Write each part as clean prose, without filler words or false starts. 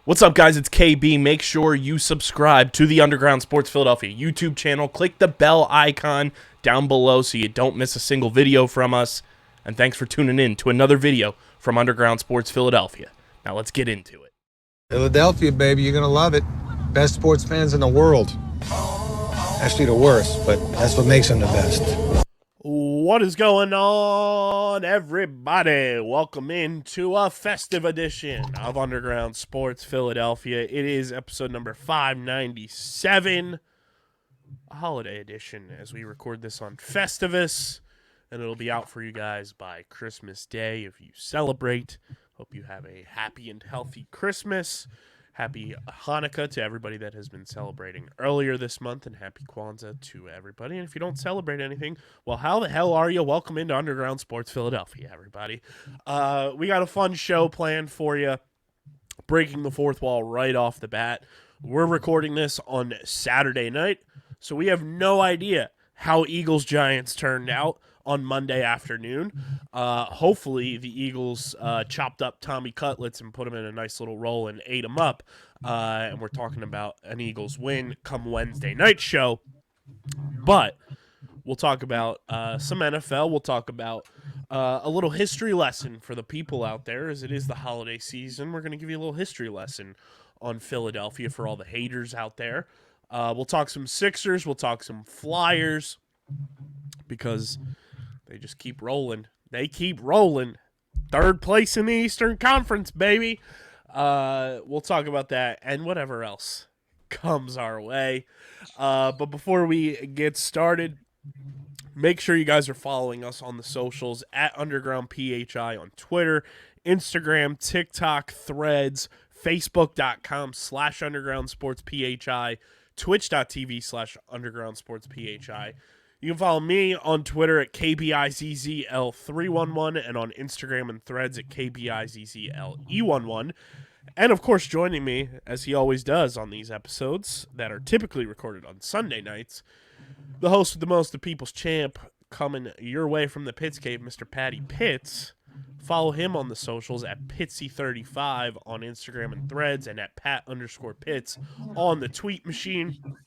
What's up, guys? It's KB. Make sure you subscribe to the Underground Sports Philadelphia YouTube channel. Click the bell icon down below so you don't miss a single video from us. And thanks for tuning in to another video from Underground Sports Philadelphia. Now let's get into it. Philadelphia, baby, you're going to love it. Best sports fans in the world. Actually, the worst, but that's what makes them the best. What is going on, everybody? Welcome into a festive edition of Underground Sports Philadelphia. It is episode number 597, a holiday edition as we record this on Festivus, and it'll be out for you guys by Christmas Day if you celebrate. Hope you have a happy and healthy Christmas. Happy Hanukkah to everybody that has been celebrating earlier this month, and happy Kwanzaa to everybody. And if you don't celebrate anything, well, how the hell are you? Welcome into Underground Sports Philadelphia, everybody. We got a fun show planned for you, breaking the fourth wall right off the bat. We're recording this on Saturday night, so we have no idea how Eagles-Giants turned out on Monday afternoon. Hopefully the Eagles chopped up Tommy Cutlets and put him in a nice little roll and ate him up. And we're talking about an Eagles win come Wednesday night show. But we'll talk about some NFL. We'll talk about a little history lesson for the people out there, as it is the holiday season. We're going to give you a little history lesson on Philadelphia for all the haters out there. We'll talk some Sixers. We'll talk some Flyers, because they just keep rolling. They keep rolling. Third place in the Eastern Conference, baby. We'll talk about that and whatever else comes our way. But before we get started, make sure you guys are following us on the socials at Underground PHI on Twitter, Instagram, TikTok, Threads, Facebook.com/UndergroundSportsPHI, Twitch.tv/UndergroundSportsPHI. You can follow me on Twitter at KBIZZL311 and on Instagram and Threads at KBIZZLE11. And, of course, joining me, as he always does on these episodes that are typically recorded on Sunday nights, the host with the most, the people's champ, coming your way from the Pitts Cave, Mr. Patty Pitts. Follow him on the socials at Pitsy35 on Instagram and Threads, and at Pat_Pitts on the tweet machine.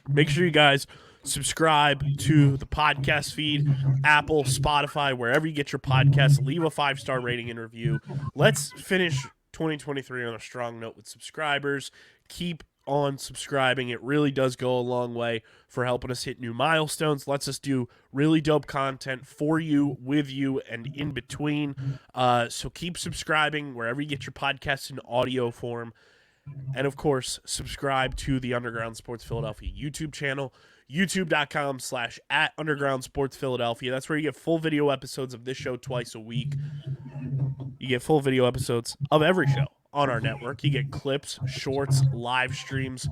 Make sure you guys subscribe to the podcast feed, Apple, Spotify, wherever you get your podcasts. Leave a 5-star rating and review. Let's finish 2023 on a strong note with subscribers. Keep on subscribing. It really does go a long way for helping us hit new milestones. Lets us do really dope content for you, with you, and in between. So keep subscribing wherever you get your podcasts in audio form. And, of course, subscribe to the Underground Sports Philadelphia YouTube channel, youtube.com/@UndergroundSportsPhiladelphia. That's where you get full video episodes of this show twice a week. You get full video episodes of every show on our network. You get clips, shorts, live streams,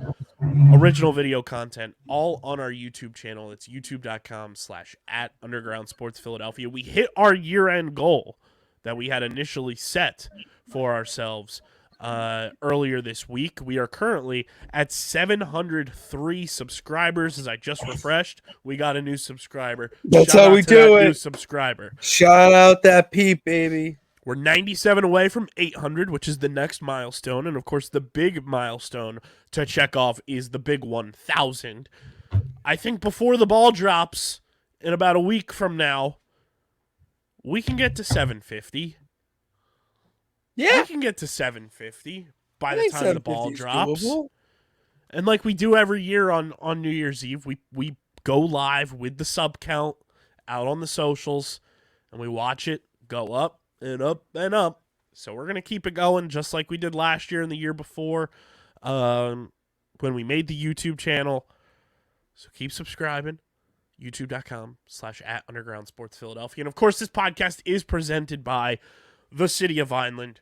original video content, all on our YouTube channel. It's youtube.com/@UndergroundSportsPhiladelphia. We hit our year-end goal that we had initially set for ourselves earlier this week. We are currently at 703 subscribers. As I just refreshed, we got a new subscriber. That's Shout how out we to do that it. New subscriber. Shout out that Pete, baby. We're 97 away from 800, which is the next milestone. And, of course, the big milestone to check off is the big 1,000. I think before the ball drops in about a week from now, we can get to 750. Yeah. We can get to 750 by the time the ball drops. Doable. And like we do every year on New Year's Eve, we go live with the sub count out on the socials, and we watch it go up and up and up. So we're going to keep it going just like we did last year and the year before when we made the YouTube channel. So keep subscribing. youtube.com/@UndergroundSportsPhiladelphia. And, of course, this podcast is presented by the City of Vineland.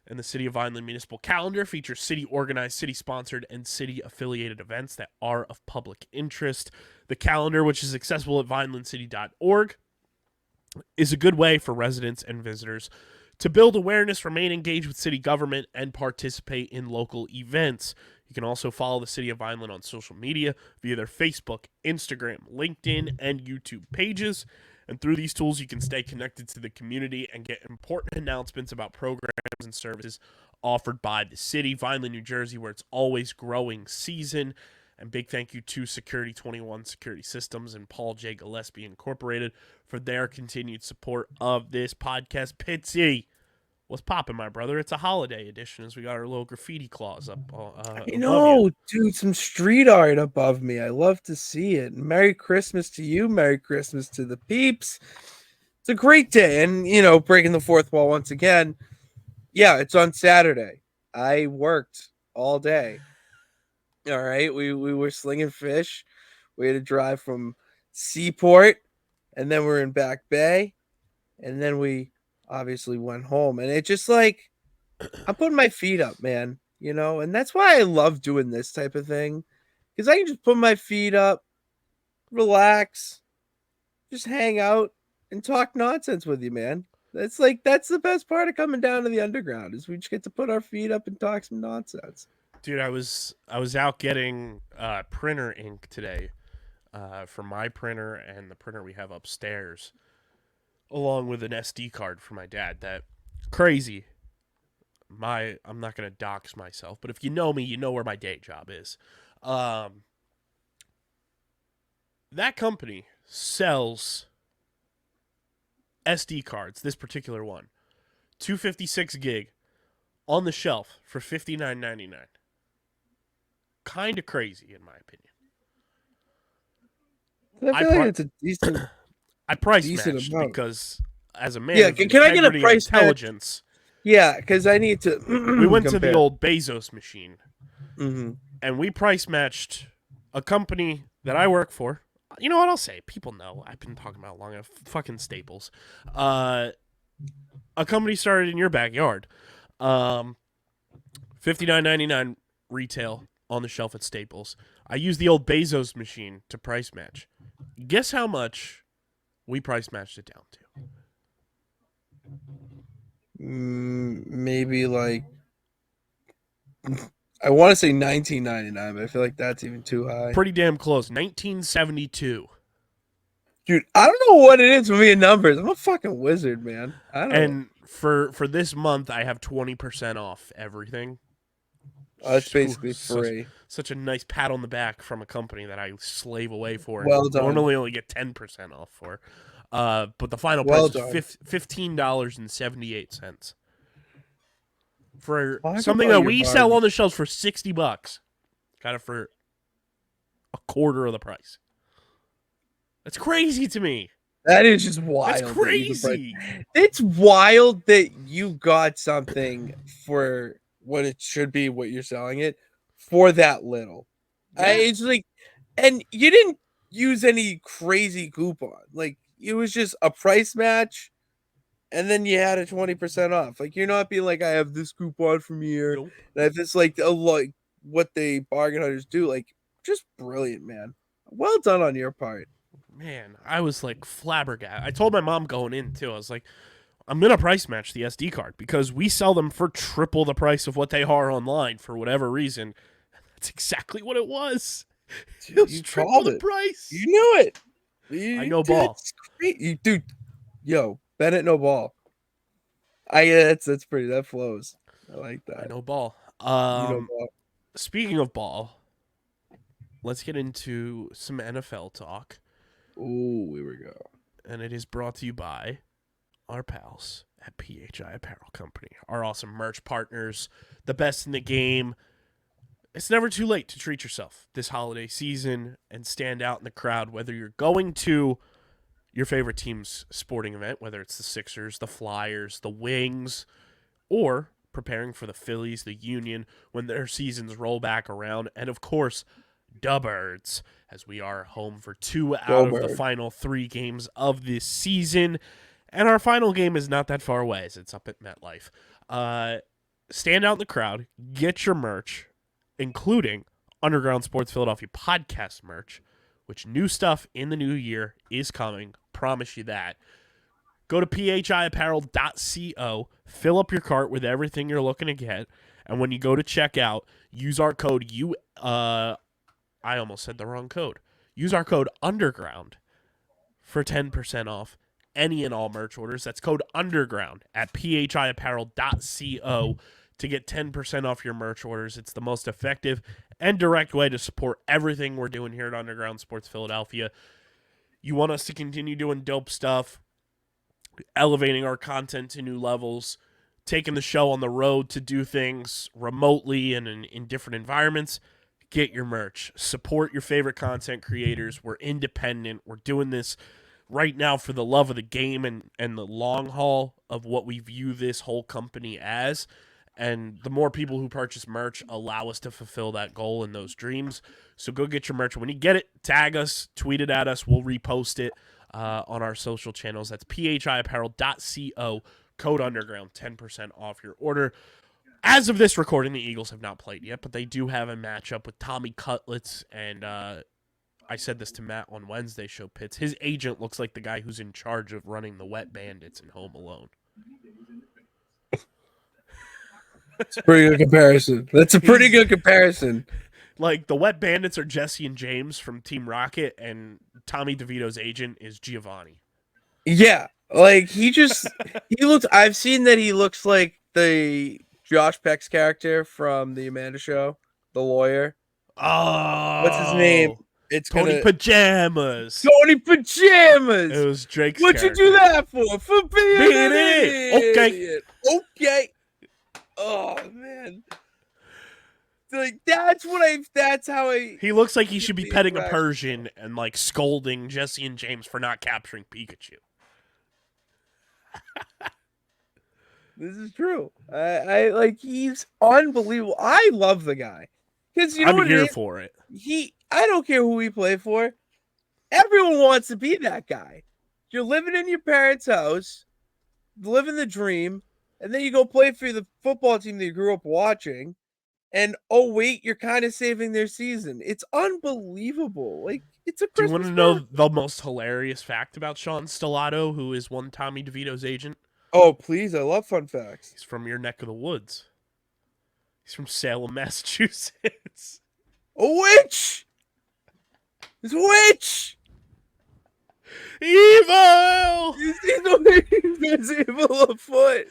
And the City of Vineland Municipal Calendar features city-organized, city-sponsored, and city-affiliated events that are of public interest. The calendar, which is accessible at vinelandcity.org, is a good way for residents and visitors to build awareness, remain engaged with city government, and participate in local events. You can also follow the City of Vineland on social media via their Facebook, Instagram, LinkedIn, and YouTube pages. And through these tools, you can stay connected to the community and get important announcements about programs and services offered by the city, Vineland, New Jersey, where it's always growing season. And big thank you to Security 21 Security Systems and Paul J. Gillespie Incorporated for their continued support of this podcast. Pitsy, what's popping, my brother? It's a holiday edition as we got our little graffiti claws up I above know, you. dude, some street art above me. I love to see it. Merry Christmas to you. Merry Christmas to the peeps. It's a great day. And, breaking the fourth wall once again. Yeah, it's on Saturday. I worked all day. All right. We were slinging fish. We had to drive from Seaport, and then we're in Back Bay, and then we obviously went home. And it just like, I'm putting my feet up, man, and that's why I love doing this type of thing, because I can just put my feet up, relax, just hang out and talk nonsense with you, man. That's the best part of coming down to the underground is we just get to put our feet up and talk some nonsense. Dude, I was out getting printer ink today for my printer and the printer we have upstairs, along with an SD card for my dad. That crazy. I'm not gonna dox myself, but if you know me, you know where my day job is. That company sells SD cards. This particular one, 256 gig, on the shelf for $59.99. Kind of crazy, in my opinion. I feel like it's a decent. I price decent matched amount. because as a man, Yeah, of can I get a integrity and price match? intelligence? Yeah, because I need to. We went to compare. the old Bezos machine, Mm-hmm. and we price matched a company that I work for. You know what I'll say? People know I've been talking about it long enough. Fucking Staples. A company started in your backyard. $59.99 retail on the shelf at Staples. I used the old Bezos machine to price match. Guess how much we price matched it down to? Maybe like I want to say $19.99, but I feel like that's even too high. Pretty damn close. $19.72. Dude, I don't know what it is with me in numbers. I'm a fucking wizard, man. I don't know. And for this month, I have 20% off everything. That's basically free. Such a nice pat on the back from a company that I slave away for. Well and done. Normally only get 10% off for. But the final Well price is $15.78 for Talk something about that your we sell on the shelves for $60. Got it for a quarter of the price. That's crazy to me. That is just wild. That's crazy. It's wild that you got something for what it should be, what you're selling it for that little. Yeah. It's like, and you didn't use any crazy coupon. Like it was just a price match, and then you had a 20% off. Like you're not being like, I have this coupon from here, Nope. and I have this like what they bargain hunters do. Like just brilliant, man. Well done on your part. Man, I was like flabbergasted. I told my mom going in too. I was like, I'm gonna price match the SD card because we sell them for triple the price of what they are online for whatever reason. That's exactly what it was. It was You triple called the it. price. You knew it. I know ball. That's great. Dude, yo, Bennett no ball. That's pretty. That flows. I like that. I know ball. You know ball. Speaking of ball, let's get into some NFL talk. Ooh, here we go. And it is brought to you by our pals at PHI Apparel Company, our awesome merch partners, the best in the game. It's never too late to treat yourself this holiday season and stand out in the crowd, whether you're going to your favorite team's sporting event, whether it's the Sixers, the Flyers, the Wings, or preparing for the Phillies, the Union, when their seasons roll back around, and of course, the Birds, as we are home for 2 out of the final 3 games of this season. And our final game is not that far away, as it's up at MetLife. Stand out in the crowd, get your merch, including Underground Sports Philadelphia podcast merch, which new stuff in the new year is coming. Promise you that. Go to phiapparel.co, fill up your cart with everything you're looking to get, and when you go to checkout, use our code I almost said the wrong code. Use our code UNDERGROUND for 10% off. any and all merch orders. That's code underground at phiapparel.co to get 10% off your merch orders. It's the most effective and direct way to support everything we're doing here at Underground Sports Philadelphia. You want us to continue doing dope stuff, elevating our content to new levels, taking the show on the road to do things remotely and in different environments. Get your merch. Support your favorite content creators. We're independent. We're doing this right now for the love of the game and the long haul of what we view this whole company as. And the more people who purchase merch allow us to fulfill that goal and those dreams. So go get your merch. When you get it, tag us, tweet it at us. We'll repost it on our social channels. That's phiapparel.co, code underground, 10% off your order. As of this recording, the Eagles have not played yet, but they do have a matchup with Tommy Cutlets. And I said this to Matt on Wednesday show pits. His agent looks like the guy who's in charge of running the Wet Bandits in Home Alone. That's a pretty good comparison. That's a pretty good comparison. Like, the Wet Bandits are Jesse and James from Team Rocket, and Tommy DeVito's agent is Giovanni. Yeah, like he looks. I've seen that he looks like the Josh Peck's character from the Amanda Show, the lawyer. Oh, what's his name? It's Tony Pajamas. Tony Pajamas. It was Drake's What'd character. you do that for? For being an it. idiot. Okay. Oh man. Like that's how I. He looks like he should be petting a Persian and like scolding Jesse and James for not capturing Pikachu. This is true. I like he's unbelievable. I love the guy because you know I'm here for it. I don't care who he played for. Everyone wants to be that guy. You're living in your parents' house, living the dream, and then you go play for the football team that you grew up watching. And oh wait, you're kind of saving their season. It's unbelievable. Like it's a. Do you want to know the most hilarious fact about Sean Stellato, who is one Tommy DeVito's agent? Oh please, I love fun facts. He's from your neck of the woods. He's from Salem, Massachusetts. A witch. He's a witch. Evil. He's evil afoot.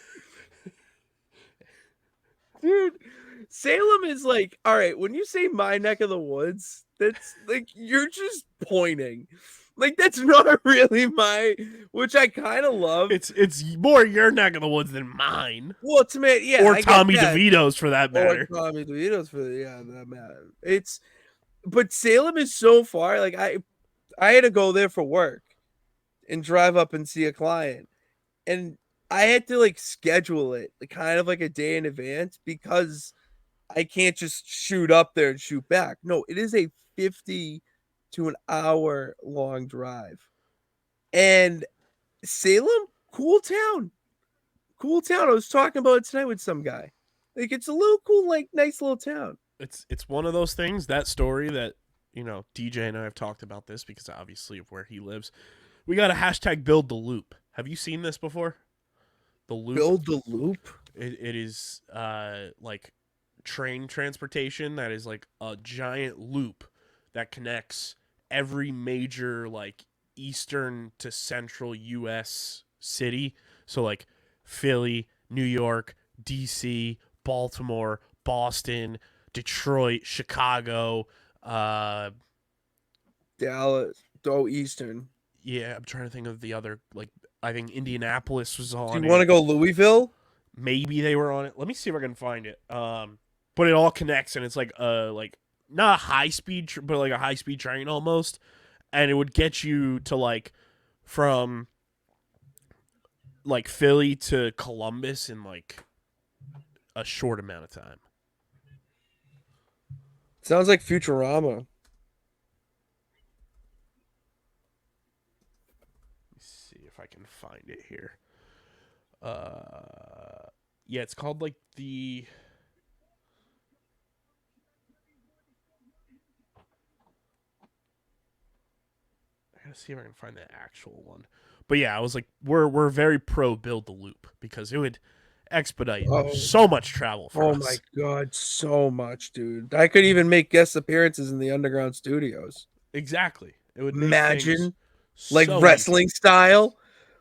Dude. Salem is like, all right, when you say my neck of the woods, that's like, you're just pointing. Like, that's not really which I kind of love. It's more your neck of the woods than mine. Well, it's yeah. Or Tommy DeVito's for that matter. Or Tommy DeVito's that matter. But Salem is so far, like, I had to go there for work and drive up and see a client. And I had to, like, schedule it kind of like a day in advance because I can't just shoot up there and shoot back. No, it is a 50 to an hour long drive. And Salem, cool town. Cool town. I was talking about it tonight with some guy. Like it's a little cool, like nice little town. It's one of those things, that story that, you know, DJ and I have talked about this because obviously of where he lives. We got a hashtag build the loop. Have you seen this before? The loop. Build the loop? It is like train transportation that is like a giant loop that connects every major like eastern to central US city. So like Philly, New York, DC, Baltimore, Boston, Detroit, Chicago, Dallas, Eastern. Yeah, I'm trying to think of the other, like I think Indianapolis was on. Do you want to go Louisville? Maybe they were on it. Let me see if I can find it. But it all connects, and it's like not a high speed, but like a high speed train almost, and it would get you to like from like Philly to Columbus in like a short amount of time. Sounds like Futurama. Let's see if I can find it here. Yeah, it's called like the. I gotta see if I can find the actual one. But yeah, I was like, we're very pro build the loop because it would expedite so much travel for us. Oh my god, so much, dude. I could even make guest appearances in the underground studios. Exactly. It would imagine so like wrestling easy. style.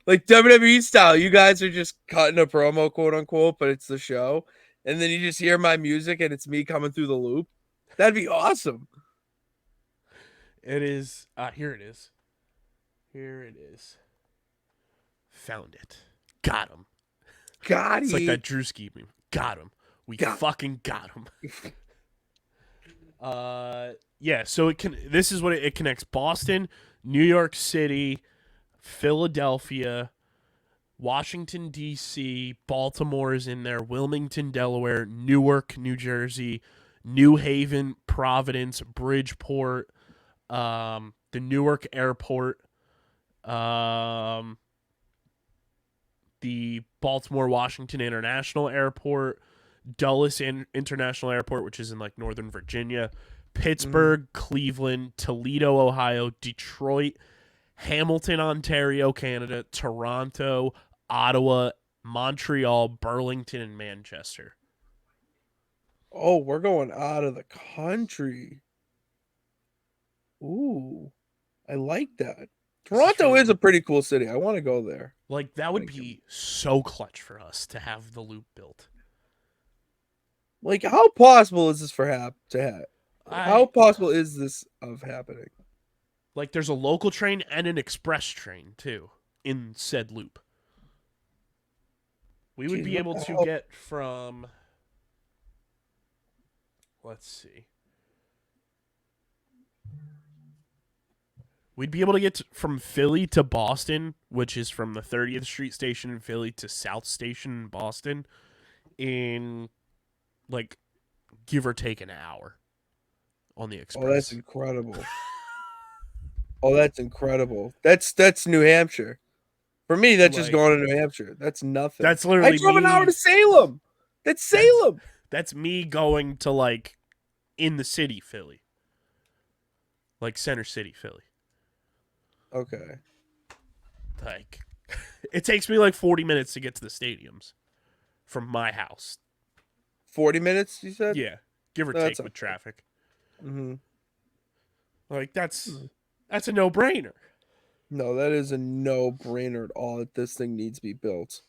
Like WWE style, you guys are just cutting a promo, quote unquote, but it's the show. And then you just hear my music and it's me coming through the loop. That'd be awesome. It is. Here it is. Here it is. Found it. Got him. Got It's like it. that Drewski meme. Got him. We fucking got him. Yeah. So it can. This is what it connects: Boston, New York City, Philadelphia, Washington D.C., Baltimore is in there, Wilmington, Delaware, Newark, New Jersey, New Haven, Providence, Bridgeport, the Newark Airport, the Baltimore Washington International Airport, Dulles International Airport, which is in like Northern Virginia, Pittsburgh, Cleveland, Toledo, Ohio, Detroit, Hamilton, Ontario, Canada, Toronto, Ottawa, Montreal, Burlington, and Manchester. Oh, we're going out of the country. Ooh, I like that. Toronto is a pretty cool city. I want to go there. Like, that would be so clutch for us to have the loop built. Like, how possible is this to have? How possible is this of happening? Like, there's a local train and an express train, too, in said loop. We would be able to get from... Let's see. We'd be able to get from Philly to Boston, which is from the 30th Street station in Philly to South Station in Boston, in, like, give or take an hour on the express. Oh, that's incredible. That's New Hampshire. For me, that's just going to New Hampshire. That's nothing. That's literally I drove an hour to Salem. That's Salem. That's me going to, like, in the city, Philly. Like, Center City, Philly. Okay. Like, it takes me like 40 minutes to get to the stadiums from my house. 40 minutes, you said? Yeah, give or take with traffic. Mm-hmm. Like, that's a no-brainer. No, that is a no-brainer at all that this thing needs to be built.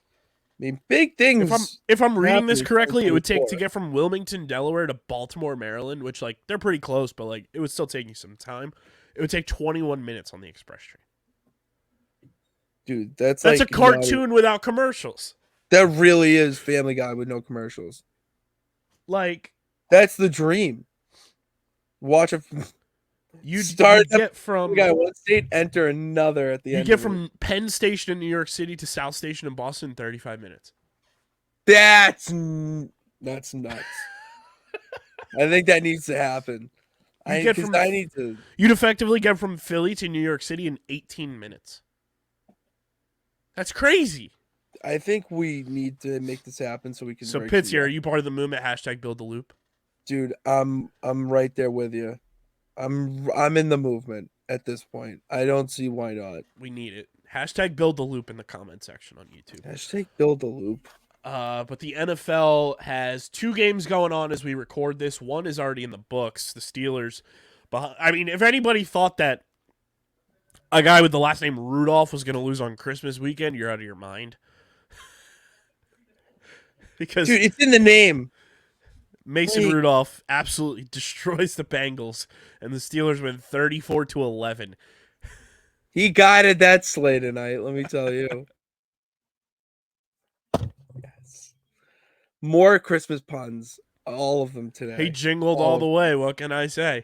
I mean, big things. If I'm reading this correctly, it would take to get from Wilmington, Delaware to Baltimore, Maryland, which, like, they're pretty close, but, like, it would still take you some time. It would take 21 minutes on the express train. Dude, that's like a cartoon without commercials. That really is Family Guy with no commercials. Like, that's the dream. Watch it. You get from one state, enter another at the end. You get from Penn Station in New York City to South Station in Boston in 35 minutes. That's nuts. I think that needs to happen. You'd effectively get from Philly to New York City in 18 minutes. That's crazy. I think we need to make this happen so we can. So Pitsy, are you part of the movement? #BuildTheLoop? Dude, I'm right there with you. I'm in the movement at this point. I don't see why not. We need it. #BuildTheLoop in the comment section on YouTube. #BuildTheLoop. But the NFL has 2 games going on as we record this. One is already in the books. The Steelers. But I mean, if anybody thought that a guy with the last name Rudolph was going to lose on Christmas weekend, you're out of your mind. Because dude, it's in the name. Mason Rudolph absolutely destroys the Bengals, and the Steelers win 34-11. He guided that sleigh tonight, let me tell you. Yes. More Christmas puns, all of them today. He jingled all the way. What can I say?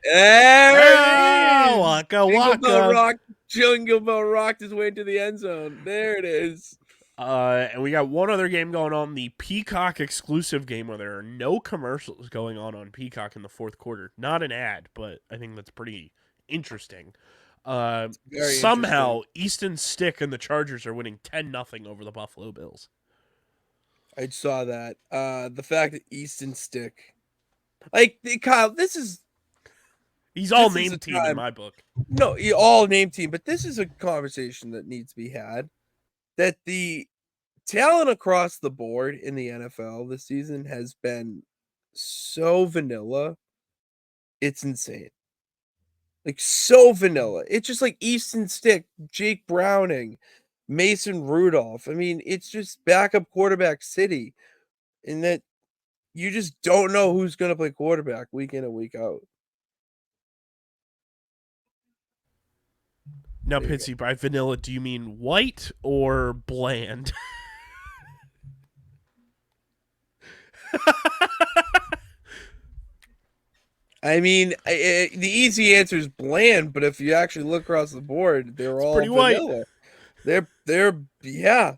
Waka waka. Jingle Bell rocked his way into the end zone. There it is. And we got one other game going on, the Peacock exclusive game where there are no commercials going on Peacock in the fourth quarter. Not an ad, but I think that's pretty interesting. Somehow, Easton Stick and the Chargers are winning 10-0 over the Buffalo Bills. I saw that. The fact that Easton Stick, like, Kyle, this is... He's all name team in my book. No, all name team, but this is a conversation that needs to be had. That the talent across the board in the NFL this season has been so vanilla. It's insane. Like, so vanilla. It's just like Easton Stick, Jake Browning, Mason Rudolph. I mean, it's just backup quarterback city, in that you just don't know who's going to play quarterback week in and week out. Now, There you go. Pitsy, by vanilla, do you mean white or bland? I mean, the easy answer is bland, but if you actually look across the board, they're It's all pretty white. vanilla. They're yeah.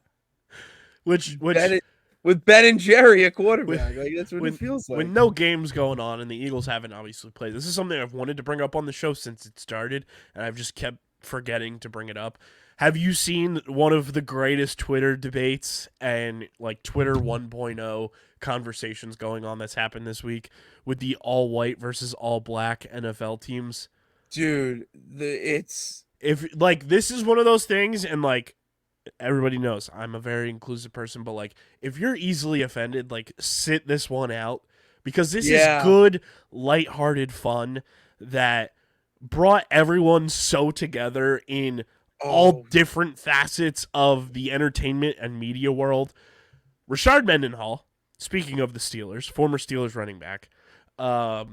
Which Bennett, with Ben and Jerry at with, quarterback, like that's what it feels with like. no games going on and the Eagles haven't obviously played. This is something I've wanted to bring up on the show since it started, and I've just kept forgetting to bring it up. Have you seen one of the greatest Twitter debates and like Twitter 1.0 conversations going on that's happened this week with the all white versus all black NFL teams? Dude, it's If like this is one of those things, and like everybody knows I'm a very inclusive person, but like if you're easily offended, like sit this one out, because this is yeah. good, lighthearted fun that brought everyone so together in all Oh, different facets of the entertainment and media world. Rashard Mendenhall, speaking of the Steelers, former Steelers running back, brought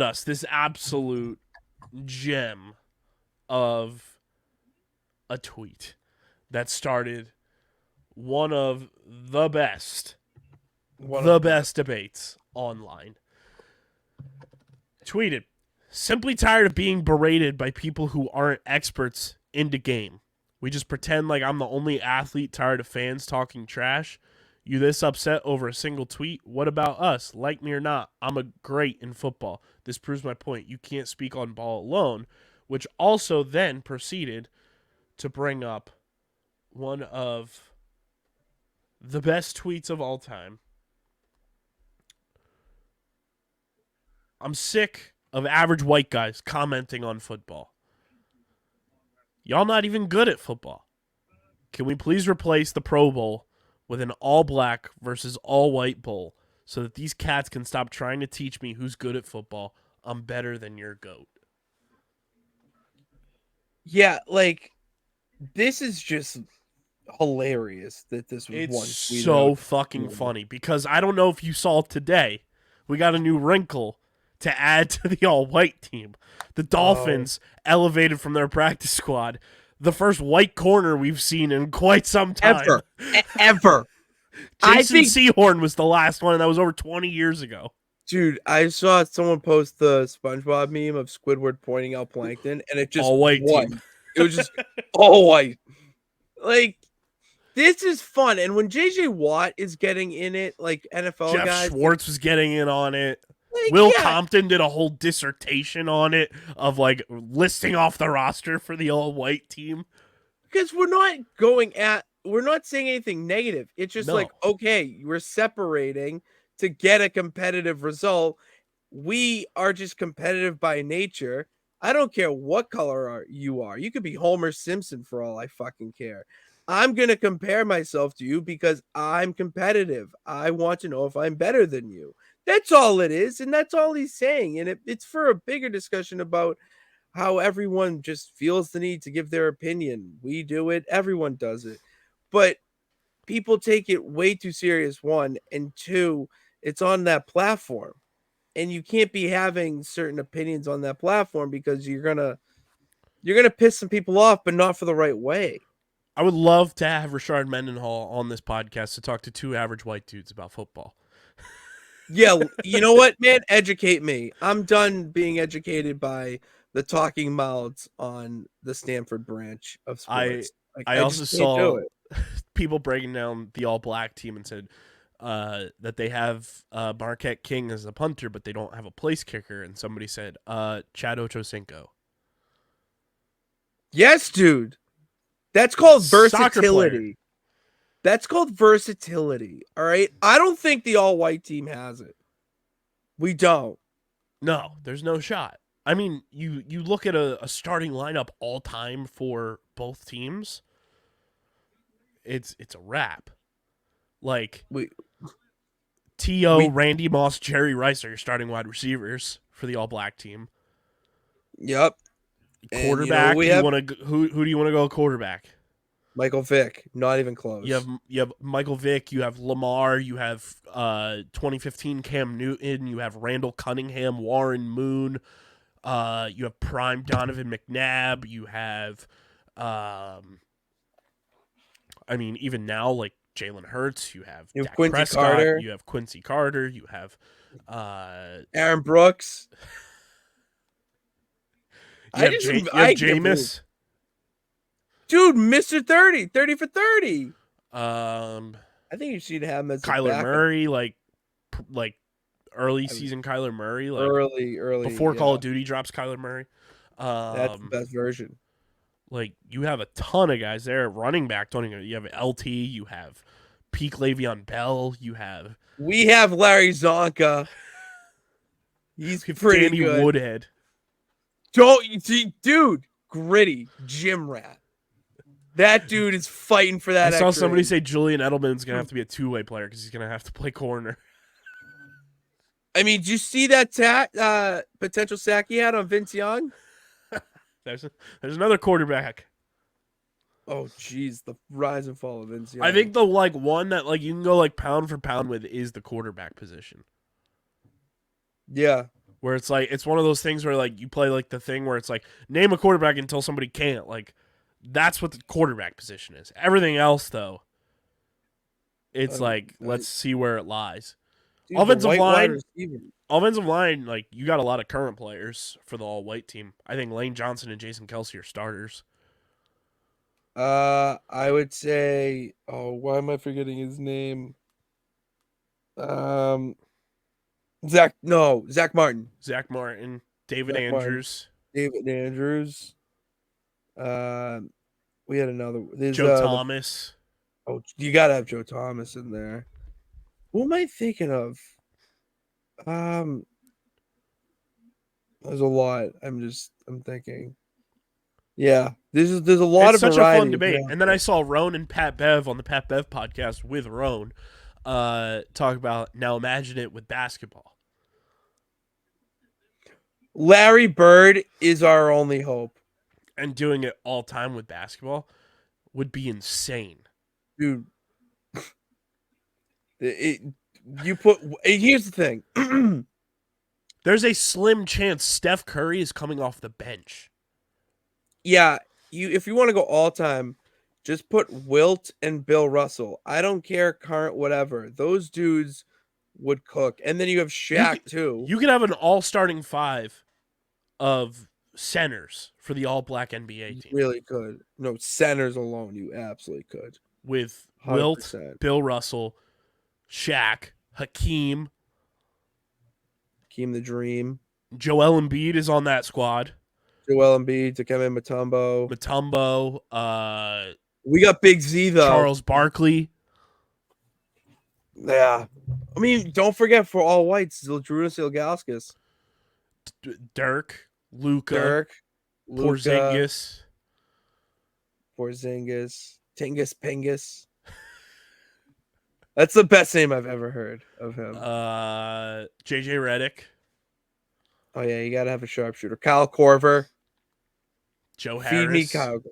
us this absolute gem of a tweet that started one of the best debates online. Tweeted, simply tired of being berated by people who aren't experts in the game. We just pretend like I'm the only athlete, tired of fans talking trash. You this upset over a single tweet? What about us? Like me or not, I'm a great in football. This proves my point. You can't speak on ball alone, which also then proceeded to bring up one of the best tweets of all time. I'm sick of average white guys commenting on football. Y'all not even good at football. Can we please replace the Pro Bowl with an all black versus all white bowl so that these cats can stop trying to teach me who's good at football? I'm better than your GOAT. yeah, like this is just hilarious that this was It's one tweet so out. fucking funny because I don't know if you saw today, we got a new wrinkle to add to the all-white team. The Dolphins elevated from their practice squad the first white corner we've seen in quite some time. Ever. Jason Sehorn was the last one, and that was over 20 years ago. Dude, I saw someone post the SpongeBob meme of Squidward pointing out Plankton, and it just All white team. It was just all white. Like, this is fun. And when JJ Watt is getting in it, like NFL Jeff guys, Schwartz was getting in on it. like, Will yeah, Compton did a whole dissertation on it of like listing off the roster for the all-white team. because we're not saying anything negative. It's just like, okay, we're separating to get a competitive result. We are just competitive by nature. I don't care what color you are. You could be Homer Simpson for all I fucking care. I'm going to compare myself to you because I'm competitive. I want to know if I'm better than you. That's all it is. And that's all he's saying. And it's for a bigger discussion about how everyone just feels the need to give their opinion. We do it. Everyone does it. But people take it way too serious, one. And two, it's on that platform. And you can't be having certain opinions on that platform because you're gonna piss some people off, but not for the right way. I would love to have Rashard Mendenhall on this podcast to talk to two average white dudes about football. Yeah, you know what, man? Educate me. I'm done being educated by the talking mouths on the Stanford branch of sports. I also saw people breaking down the all black team and said that they have Marquette King as a punter, but they don't have a place kicker. And somebody said, Chad Ochocinco. Yes, dude. That's called versatility. That's called versatility. All right. I don't think the all white team has it. We don't. No, there's no shot. I mean, you look at a starting lineup all time for both teams. It's a wrap. Like T.O., Randy Moss, Jerry Rice are your starting wide receivers for the all black team. Yep. And Quarterback. we have Who do you want to go quarterback? Michael Vick. Not even close. You have Michael Vick. You have Lamar. You have 2015 Cam Newton. You have Randall Cunningham, Warren Moon. You have prime Donovan McNabb. You have, even now, like Jalen Hurts. You have Dak Quincy Prescott. Carter. You have Quincy Carter. You have Aaron Brooks. you have Jameis. Dude, Mr. 30 for 30. I think you should have him as Kyler Murray, like early season Kyler Murray, like early before Call of Duty drops Kyler Murray. That's the best version. Like you have a ton of guys there. Running back, you have LT, you have peak Le'Veon Bell, we have Larry Zonka. He's pretty Danny good. Woodhead. Dude, gritty gym rat. That dude is fighting for that. I saw somebody say Julian Edelman's gonna have to be a two-way player because he's gonna have to play corner. I mean, did you see that potential sack he had on Vince Young? There's another quarterback. Oh, jeez, the rise and fall of Vince Young. I think the one that you can go pound for pound with is the quarterback position. Yeah. Where it's it's one of those things where you play the thing where it's name a quarterback until somebody can't. That's what the quarterback position is. Everything else though, it's let's see where it lies. Dude, offensive line, you got a lot of current players for the all-white team. I think Lane Johnson and Jason Kelce are starters. I would say, why am I forgetting his name? Zach Martin. Zach Martin, David Andrews. We had another. Joe Thomas. You gotta have Joe Thomas in there. Who am I thinking of? There's a lot. I'm thinking. Yeah, there's a lot of variety. It's such a fun debate. And then I saw Roan and Pat Bev on the Pat Bev podcast with Roan talk about now imagine it with basketball. Larry Bird is our only hope. And doing it all time with basketball would be insane. Dude. Here's the thing. There's a slim chance Steph Curry is coming off the bench. Yeah, if you want to go all time, just put Wilt and Bill Russell. I don't care, current, whatever. Those dudes would cook. And then you have Shaq too. You could have an all-starting five of centers for the all-black NBA team. You really could. No, centers alone, you absolutely could. With 100%. Wilt, Bill Russell, Shaq, Hakeem the Dream. Joel Embiid is on that squad. Joel Embiid, Dikembe Mutombo. We got Big Z, though. Charles Barkley. Yeah. I mean, don't forget for all whites, Zildjius Ilgauskas. Dirk. Luka. Porzingis. Tingus Pingus. That's the best name I've ever heard of him. JJ Redick. Oh, yeah, you got to have a sharpshooter. Kyle Korver. Joe Harris. Feed me Kyle.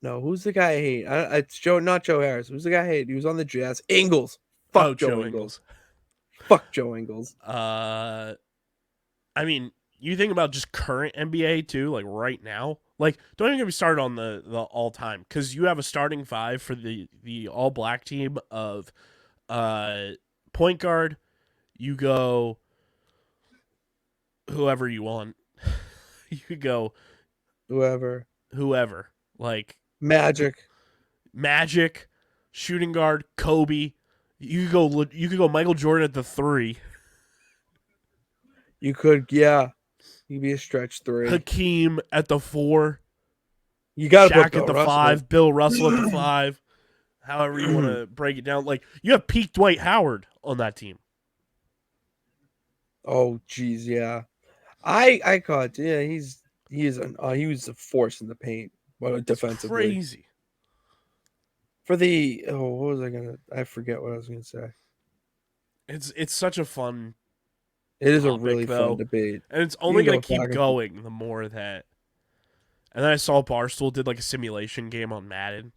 No, who's the guy I hate? It's not Joe Harris. Who's the guy I hate? He was on the Jazz. Ingles. Fuck Joe Ingles. Fuck Joe Ingles. I mean, you think about just current NBA too, right now. Don't even get me started on the all time, because you have a starting five for the all black team of point guard. You go whoever you want. You could go whoever. Magic, shooting guard, Kobe. You could go Michael Jordan at the 3. You could, yeah. You'd be a stretch 3. Hakeem at the 4. You got to put Shaq at the Russell. 5. Bill Russell at the 5. However you want to break it down. You have peak Dwight Howard on that team. Oh, geez, yeah. I caught. Yeah, he was a force in the paint. Defensively, crazy. For the what was I forget what I was gonna say. It's such a fun It is a topic, really though. fun debate. And it's You only can going to go keep back and going the more that. And then I saw Barstool did like a simulation game on Madden.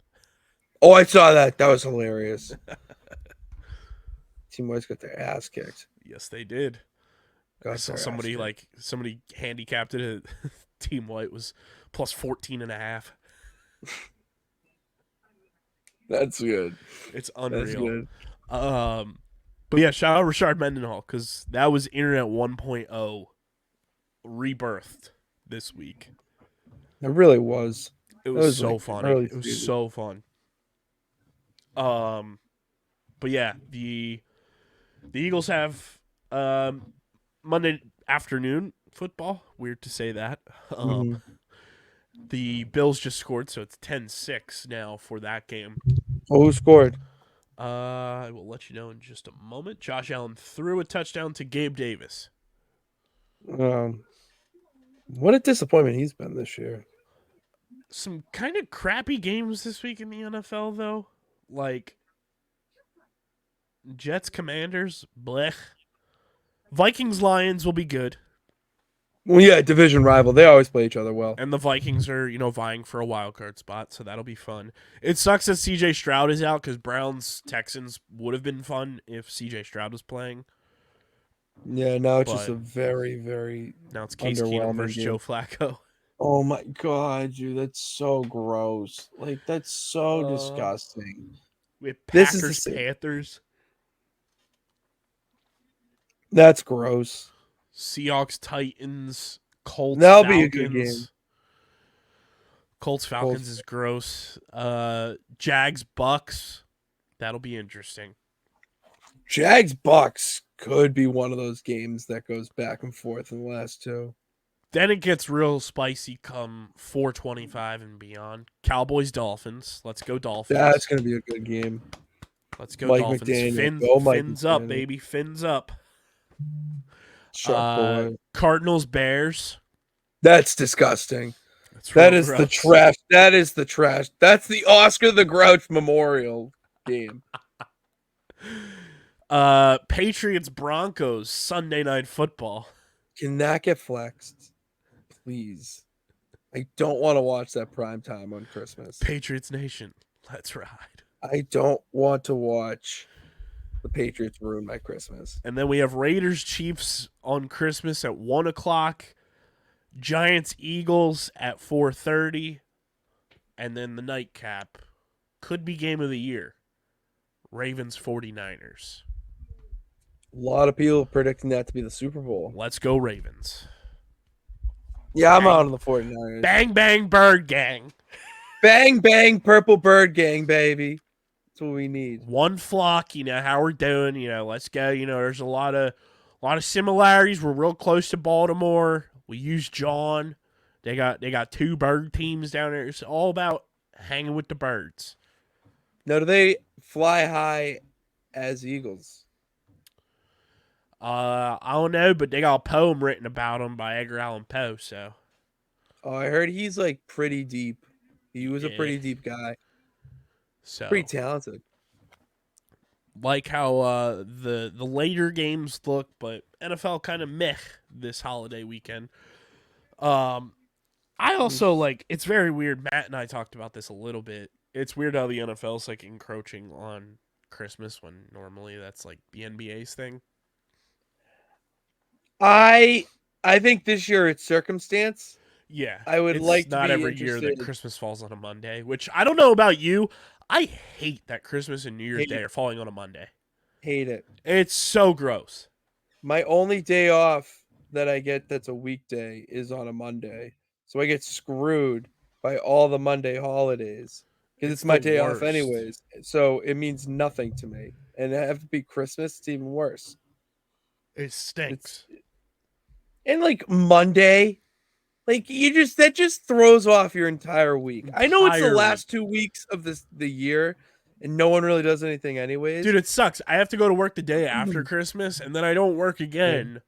Oh, I saw that. That was hilarious. Team White's got their ass kicked. Yes, they did. I Got saw their ass somebody kicked. somebody handicapped it. Team White was plus 14.5. That's good. It's That's unreal. good. But yeah, shout out Rashard Mendenhall because that was Internet 1.0 rebirthed this week. It really was. It That was was so like funny. early It was season. so fun. But yeah, the Eagles have Monday afternoon football. Weird to say that. Mhm. The Bills just scored, so it's 10-6 now for that game. Oh, who scored? I will let you know in just a moment. Josh Allen threw a touchdown to Gabe Davis. What a disappointment he's been this year. Some kind of crappy games this week in the NFL, though. Like Jets, Commanders, blech. Vikings, Lions will be good. Well, yeah, division rival. They always play each other well. And the Vikings are, vying for a wild card spot, so that'll be fun. It sucks that CJ Stroud is out because Browns Texans would have been fun if CJ Stroud was playing. Yeah, now it's just But a very, very now it's Case Keenum underwhelming versus game. Joe Flacco. Oh my god, dude, that's so gross. Like that's so disgusting. We have This is the Packers same. Panthers, That's gross. Seahawks Titans, Colts That'll Falcons. be a good game. Colts Falcons is gross. Jags Bucks. That'll be interesting. Jags Bucks could be one of those games that goes back and forth in the last two. Then it gets real spicy come 425 and beyond. Cowboys Dolphins. Let's go Dolphins. That's gonna be a good game. Let's go Mike Dolphins. McDaniel. Go Mike Fins up, McDaniel. baby. Fins up. Shark boy. Cardinals Bears. That's disgusting. That's That real is the gross. trash. That is the trash. That's the Oscar the Grouch Memorial game. Patriots Broncos Sunday Night Football. Can that get flexed? Please. I don't want to watch that prime time on Christmas. Patriots Nation. Let's ride. I don't want to watch the Patriots ruin my Christmas. And then we have Raiders Chiefs on Christmas at 1 o'clock. Giants Eagles at 4:30. And then the nightcap could be game of the year. Ravens 49ers. A lot of people predicting that to be the Super Bowl. Let's go Ravens. Yeah, I'm Bang. out on the 49ers. Bang bang bird gang. Bang, bang, purple bird gang, baby. That's what we need. One flock, how we're doing, let's go. There's a lot of similarities. We're real close to Baltimore. We use John. They got two bird teams down there. It's all about hanging with the birds. Now, do they fly high as eagles? I don't know, but they got a poem written about them by Edgar Allan Poe, so. Oh, I heard he's like pretty deep. He was a Yeah. pretty deep guy. So Pretty talented. like how the later games look, but NFL kind of meh this holiday weekend. I also it's very weird. Matt and I talked about this a little bit. It's weird how the NFL's like encroaching on Christmas when normally that's like the NBA's thing. I think this year it's circumstance. Yeah, I would it's like to not be every year that interested. Christmas falls on a Monday, which I don't know about you. I hate that Christmas and New Year's Hate Day it. are falling on a Monday. Hate it. It's so gross. My only day off that I get that's a weekday is on a Monday. So I get screwed by all the Monday holidays because it's my the day off worst. anyways. So it means nothing to me. And it have to be Christmas, it's even worse. It stinks. And like Monday, like that just throws off your entire week. I know it's the Entire last week. 2 weeks of the year, and no one really does anything anyways. Dude, it sucks. I have to go to work the day after Christmas, and then I don't work again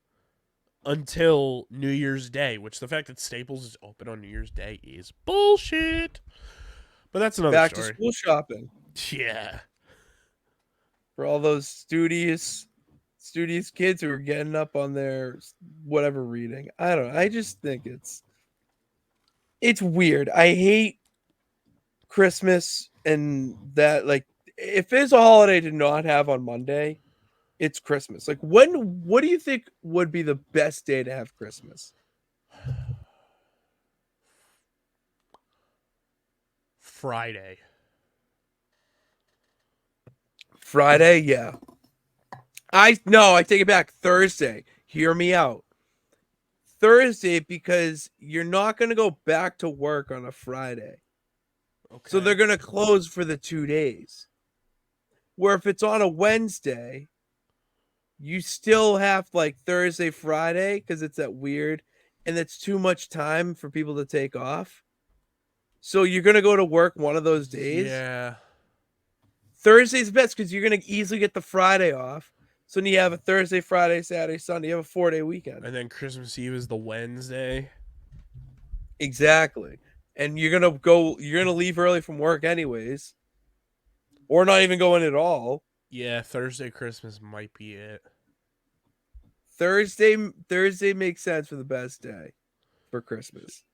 until New Year's Day, which the fact that Staples is open on New Year's Day is bullshit. But that's another Back story. to school shopping Yeah. for all those studious studious kids who are getting up on their whatever reading. I don't know. I just think it's weird. I hate Christmas and that, like, if there's a holiday to not have on Monday, it's Christmas. Like, what do you think would be the best day to have Christmas? Friday. Friday, yeah. I take it back. Thursday. Hear me out. Thursday, because you're not going to go back to work on a Friday. Okay. So they're going to close for the 2 days. Where if it's on a Wednesday, you still have like Thursday, Friday, because it's that weird, and it's too much time for people to take off. So you're going to go to work one of those days. Yeah. Thursday's best because you're going to easily get the Friday off. So then you have a Thursday, Friday, Saturday, Sunday. You have a 4-day weekend. And then Christmas Eve is the Wednesday. Exactly. And you're going to leave early from work anyways. Or not even going at all. Yeah, Thursday Christmas might be it. Thursday makes sense for the best day for Christmas.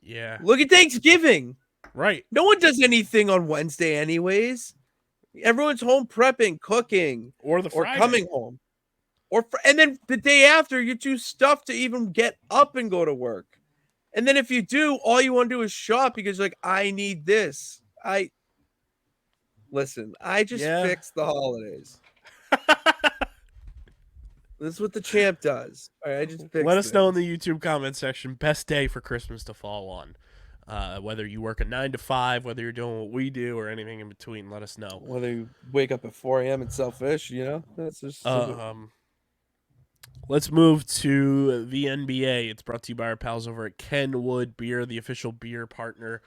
Yeah. Look at Thanksgiving. Right. No one does anything on Wednesday anyways. Everyone's home prepping, cooking, Or the Friday. or coming home. And then the day after, you're too stuffed to even get up and go to work. And then if you do, all you want to do is shop because you're like, I need this. Listen, I just fixed the holidays. This is what the champ does. All right, I just fixed Let us know in the YouTube comment section, best day for Christmas to fall on. Whether you work a 9 to 5, whether you're doing what we do, or anything in between, let us know. Whether you wake up at 4 a.m. and sell fish, that's just. Let's move to the NBA. It's brought to you by our pals over at Kenwood Beer, the official beer partner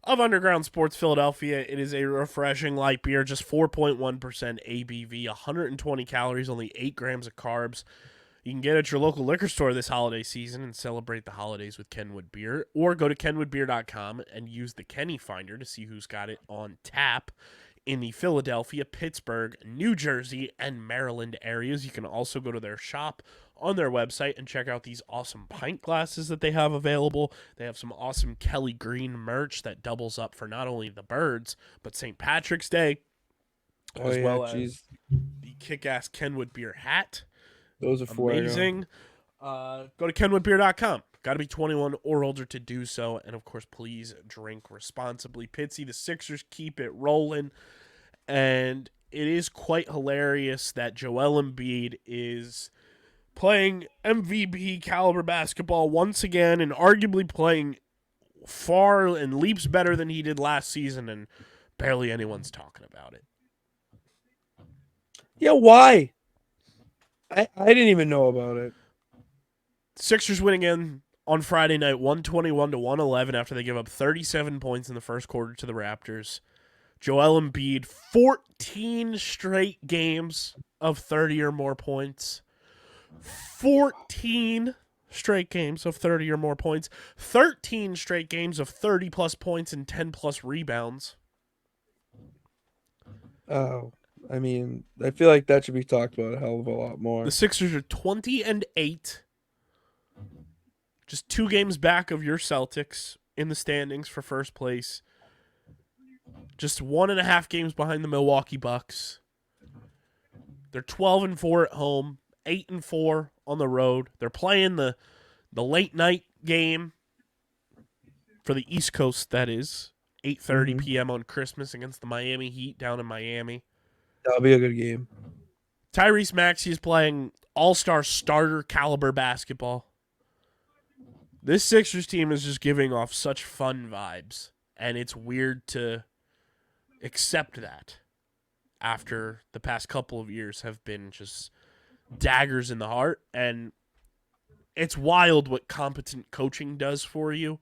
of Underground Sports Philadelphia. It is a refreshing light beer, just 4.1% ABV, 120 calories, only 8 grams of carbs. You can get it at your local liquor store this holiday season and celebrate the holidays with Kenwood Beer, or go to kenwoodbeer.com and use the Kenny Finder to see who's got it on tap in the Philadelphia, Pittsburgh, New Jersey, and Maryland areas. You can also go to their shop on their website and check out these awesome pint glasses that they have available. They have some awesome Kelly Green merch that doubles up for not only the Birds, but St. Patrick's Day, as well as the kick-ass Kenwood Beer hat. Those are amazing. Go to kenwoodbeer.com. Got to be 21 or older to do so. And, of course, please drink responsibly. Pitsy, the Sixers keep it rolling. And it is quite hilarious that Joel Embiid is playing MVP caliber basketball once again and arguably playing far and leaps better than he did last season, and barely anyone's talking about it. Yeah, why? I didn't even know about it. Sixers win again on Friday night, 121-111, after they give up 37 points in the first quarter to the Raptors. Joel Embiid, 14 straight games of 30 or more points. 14 straight games of 30 or more points. 13 straight games of 30-plus points and 10-plus rebounds. Oh, I mean, I feel like that should be talked about a hell of a lot more. The Sixers are 20-8. Just 2 games back of your Celtics in the standings for first place. Just 1.5 games behind the Milwaukee Bucks. They're 12-4 at home, 8-4 on the road. They're playing the late night game for the East Coast, that is. 8:30 p.m. on Christmas against the Miami Heat down in Miami. That'll be a good game. Tyrese Maxey is playing all-star starter caliber basketball. This Sixers team is just giving off such fun vibes, and it's weird to accept that after the past couple of years have been just daggers in the heart. And it's wild what competent coaching does for you.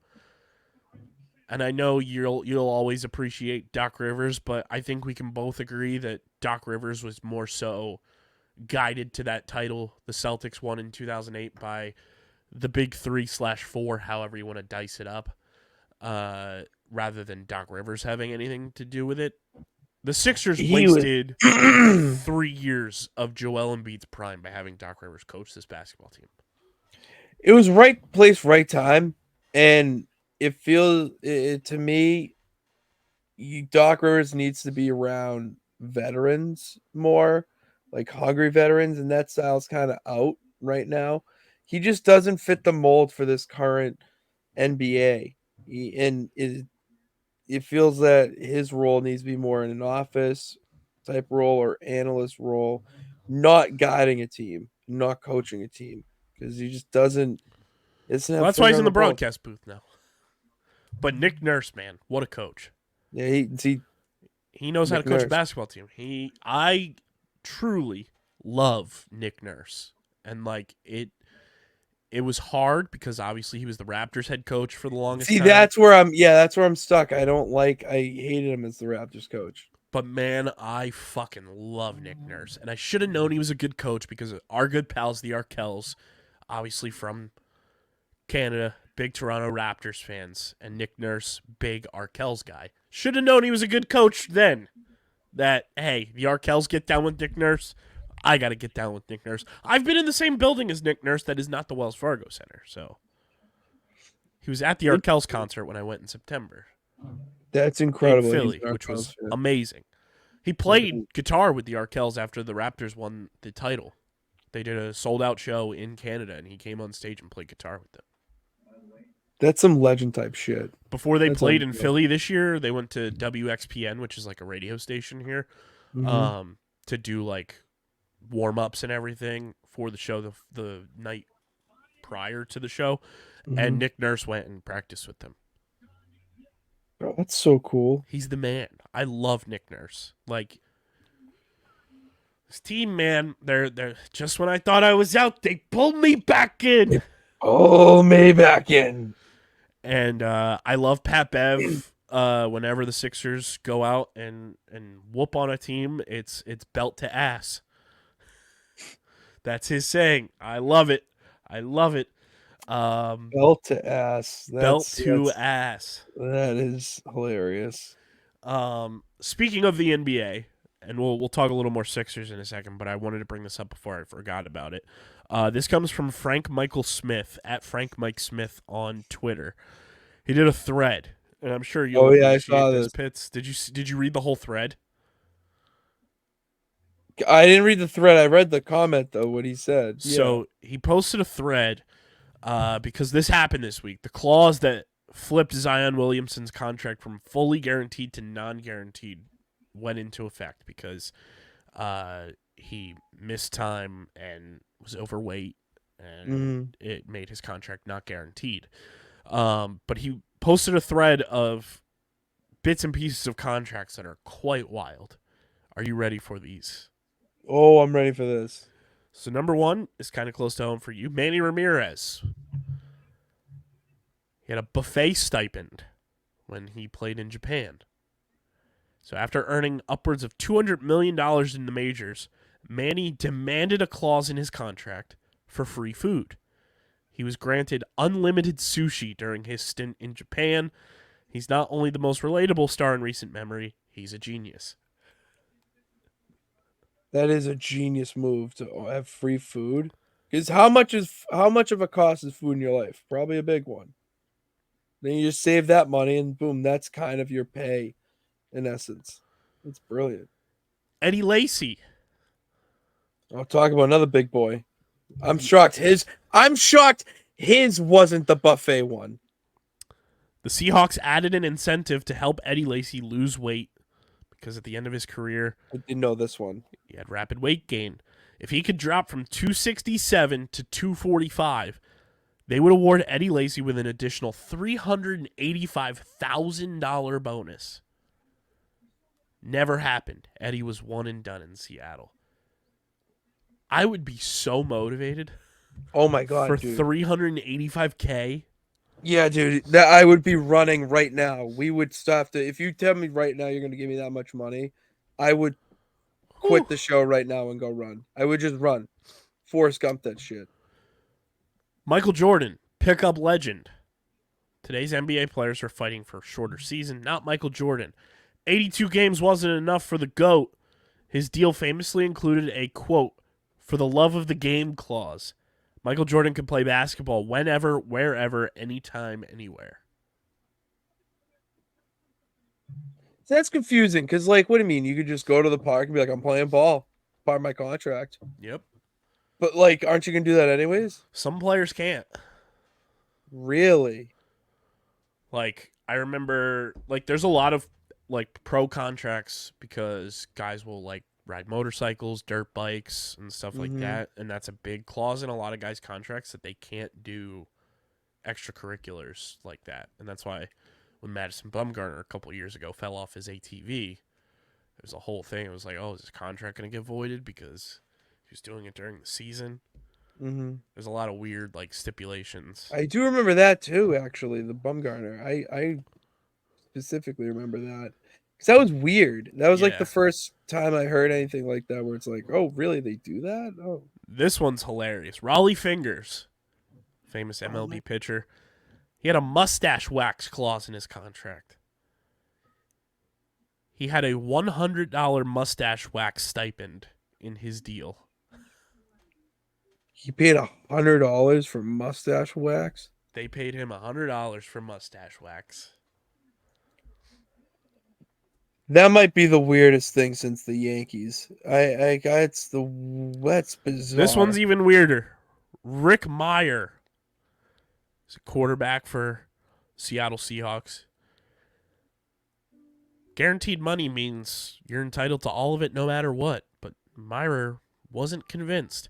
And I know you'll always appreciate Doc Rivers, but I think we can both agree that Doc Rivers was more so guided to that title the Celtics won in 2008 by the big 3/4, however you want to dice it up, rather than Doc Rivers having anything to do with it. The Sixers He was- wasted 3 years of Joel Embiid's prime by having Doc Rivers coach this basketball team. It was right place, right time, and it feels to me, Doc Rivers needs to be around veterans more, like hungry veterans, and that style's kind of out right now. He just doesn't fit the mold for this current NBA, and it feels that his role needs to be more in an office type role or analyst role, not guiding a team, not coaching a team, because he just doesn't. Well, that's why he's in the broadcast booth now. But Nick Nurse, man, what a coach! Yeah, He knows how to Nick coach a Nurse. basketball team. I truly love Nick Nurse, and like it was hard because obviously he was the Raptors head coach for the longest time. that's where I'm stuck. I hated him as the Raptors coach. But man, I fucking love Nick Nurse, and I should have known he was a good coach because our good pals, the Arkells, obviously from Canada, big Toronto Raptors fans, and Nick Nurse, big Arkells guy. Should have known he was a good coach then. That, hey, the Arkells get down with Nick Nurse. I got to get down with Nick Nurse. I've been in the same building as Nick Nurse that is not the Wells Fargo Center. So he was at the Arkells concert when I went in September That's in incredible. Philly, which was amazing. He played guitar with the Arkells after the Raptors won the title. They did a sold-out show in Canada, and he came on stage and played guitar with them. That's some legend type shit. Before they That's played in unreal. Philly this year, they went to WXPN, which is like a radio station here, to do like warm-ups and everything for the show the night prior to the show. And Nick Nurse went and practiced with them. Oh, that's so cool. He's the man. I love Nick Nurse. Like, this team, man, they're just when I thought I was out, they pulled me back in. Oh, me back in. And I love Pat Bev. Whenever the Sixers go out and whoop on a team, it's belt to ass. That's his saying. I love it. I love it. Belt to ass. Belt to ass. That is hilarious. Speaking of the NBA, and we'll talk a little more Sixers in a second, but I wanted to bring this up before I forgot about it. This comes from Frank Michael Smith at Frank Mike Smith on Twitter. He did a thread, and I'm sure you'll I saw this. Pitts. Did you read the whole thread? I didn't read the thread. I read the comment though. What he said. So he posted a thread because this happened this week. The clause that flipped Zion Williamson's contract from fully guaranteed to non-guaranteed went into effect because he missed time and was overweight, and it made his contract not guaranteed. But he posted a thread of bits and pieces of contracts that are quite wild. Are you ready for these? Oh, I'm ready for this. So number one is kind of close to home for you. Manny Ramirez. He had a buffet stipend when he played in Japan. So after earning upwards of $200 million in the majors, Manny demanded a clause in his contract for free food. He was granted unlimited sushi during his stint in Japan. He's not only the most relatable star in recent memory, he's a genius. That is a genius move to have free food. Because how much of a cost is food in your life? Probably a big one. Then you just save that money and boom, that's kind of your pay in essence. It's brilliant. Eddie Lacy. I'll talk about another big boy. I'm shocked his wasn't the buffet one. The Seahawks added an incentive to help Eddie Lacy lose weight because at the end of his career, I didn't know this one. he had rapid weight gain. If he could drop from 267 to 245, they would award Eddie Lacy with an additional $385,000 bonus. Never happened. Eddie was one and done in Seattle. I would be so motivated. Oh my god, for dude. $385K. Yeah, dude. That I would be running right now. We would stop if you tell me right now you're gonna give me that much money, I would quit the show right now and go run. I would just run. Forrest Gump that shit. Michael Jordan, pickup legend. Today's NBA players are fighting for a shorter season, not Michael Jordan. 82 games wasn't enough for the GOAT. His deal famously included a, quote, for the love of the game clause. Michael Jordan could play basketball whenever, wherever, anytime, anywhere. That's confusing because, like, what do you mean? You could just go to the park and be like, I'm playing ball. Part of my contract. Yep. But, like, aren't you going to do that anyways? Some players can't. Really? Like, I remember, like, there's a lot of, like, pro contracts because guys will, like, ride motorcycles, dirt bikes, and stuff like that. And that's a big clause in a lot of guys' contracts that they can't do extracurriculars like that. And that's why when Madison Bumgarner a couple years ago fell off his ATV, it was a whole thing. It was like, oh, is his contract going to get voided because he was doing it during the season? There's a lot of weird, like, stipulations. I do remember that too, actually, the Bumgarner. I specifically remember that. Because that was weird. That was like the first time I heard anything like that where it's like, oh, really? They do that? Oh. This one's hilarious. Raleigh Fingers, famous MLB pitcher. He had a mustache wax clause in his contract. He had a $100 mustache wax stipend in his deal. He paid $100 for mustache wax? They paid him $100 for mustache wax. That might be the weirdest thing since the Yankees. That's bizarre. This one's even weirder. Rick Meyer is a quarterback for Seattle Seahawks. Guaranteed money means you're entitled to all of it no matter what, but Meyer wasn't convinced.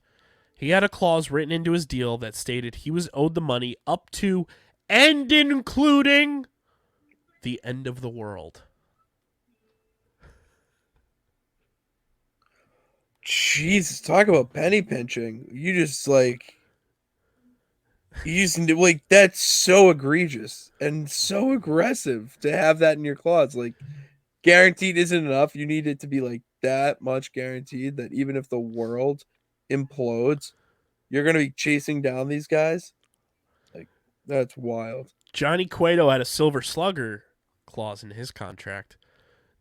He had a clause written into his deal that stated he was owed the money up to and including the end of the world. Jesus, talk about penny pinching. That's so egregious and so aggressive to have that in your clause. Like, guaranteed isn't enough. You need it to be like that much guaranteed that even if the world implodes, you're going to be chasing down these guys. Like, that's wild. Johnny Cueto had a silver slugger clause in his contract.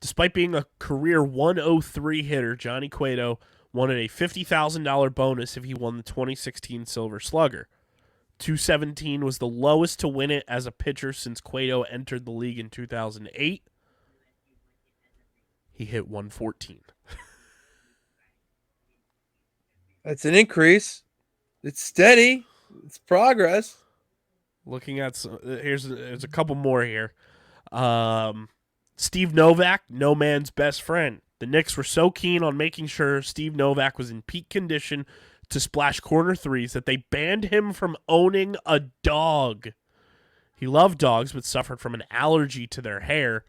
Despite being a career 103 hitter, Johnny Cueto wanted a $50,000 bonus if he won the 2016 Silver Slugger. $217 was the lowest to win it as a pitcher since Cueto entered the league in 2008. He hit 114. That's an increase. It's steady. It's progress. Looking at there's a couple more here. Steve Novak, no man's best friend. The Knicks were so keen on making sure Steve Novak was in peak condition to splash corner threes that they banned him from owning a dog. He loved dogs but suffered from an allergy to their hair.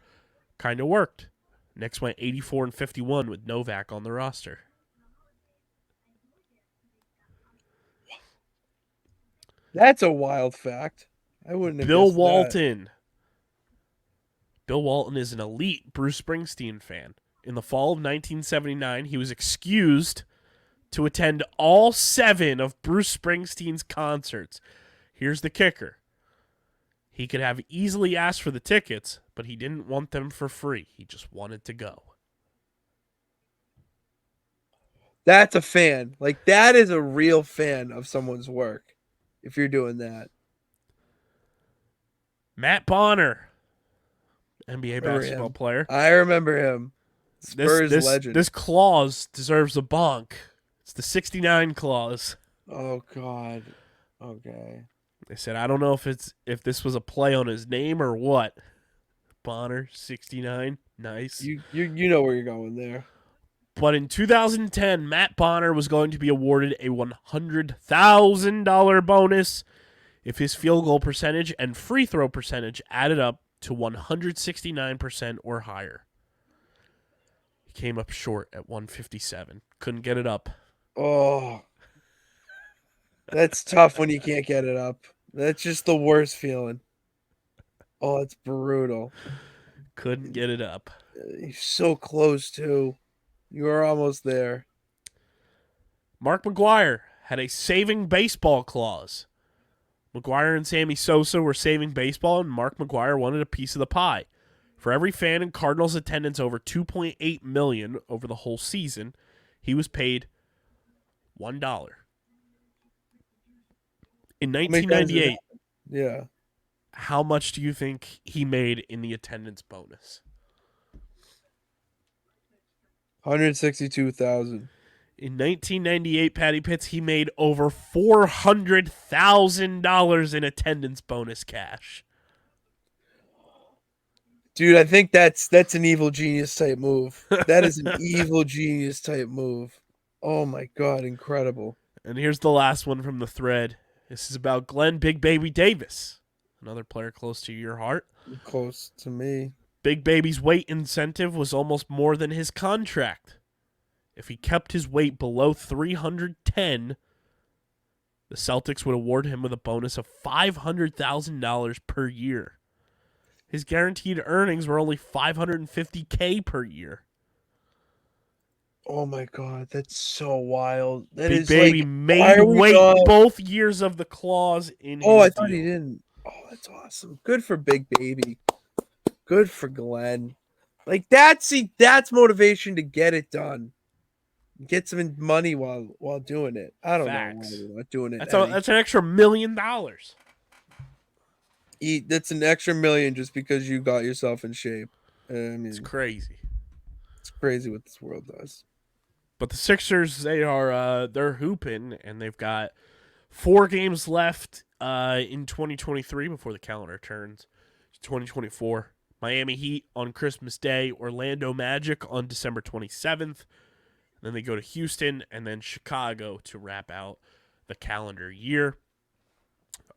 Kind of worked. Knicks went 84-51 with Novak on the roster. That's a wild fact. I wouldn't have Bill guessed Walton. That. Bill Walton is an elite Bruce Springsteen fan. In the fall of 1979, he was excused to attend all 7 of Bruce Springsteen's concerts. Here's the kicker. He could have easily asked for the tickets, but he didn't want them for free. He just wanted to go. That's a fan. Like, that is a real fan of someone's work if you're doing that. Matt Bonner, NBA basketball player. I remember him. Spurs legend. This clause deserves a bonk. It's the 69 clause. Oh, God. Okay. They said, I don't know if this was a play on his name or what. Bonner, 69. Nice. You know where you're going there. But in 2010, Matt Bonner was going to be awarded a $100,000 bonus if his field goal percentage and free throw percentage added up to 169% or higher. He came up short at 157. Couldn't get it up. Oh. That's tough when you can't get it up. That's just the worst feeling. Oh, it's brutal. Couldn't get it up. He's so close, too. You are almost there. Mark McGwire had a saving baseball clause. McGwire and Sammy Sosa were saving baseball, and Mark McGwire wanted a piece of the pie. For every fan in Cardinals attendance over 2.8 million over the whole season, he was paid $1. In How many times did 1998, that- Yeah. how much do you think he made in the attendance bonus? 162,000. In 1998, Patty Pitts, he made over $400,000 in attendance bonus cash. Dude, I think that's an evil genius type move. That is an evil genius type move. Oh my god, incredible. And here's the last one from the thread. This is about Glenn Big Baby Davis, another player close to your heart. Close to me. Big Baby's weight incentive was almost more than his contract. If he kept his weight below 310, the Celtics would award him with a bonus of $500,000 per year. His guaranteed earnings were only $550K per year. Oh my god, that's so wild. That Big is Baby like, why made are we weight not- both years of the clause in his Oh, I thought deal. he didn't. Oh, that's awesome. Good for Big Baby. Good for Glenn. Like that's motivation to get it done. Get some money while doing it. I don't know Facts. why we're not doing it. That's Eddie. an extra $1 million. That's an extra million just because you got yourself in shape. I mean, It's crazy. it's crazy what this world does. But the Sixers, they're hooping, and they've got 4 games left in 2023 before the calendar turns to 2024. Miami Heat on Christmas Day, Orlando Magic on December 27th. Then they go to Houston and then Chicago to wrap out the calendar year.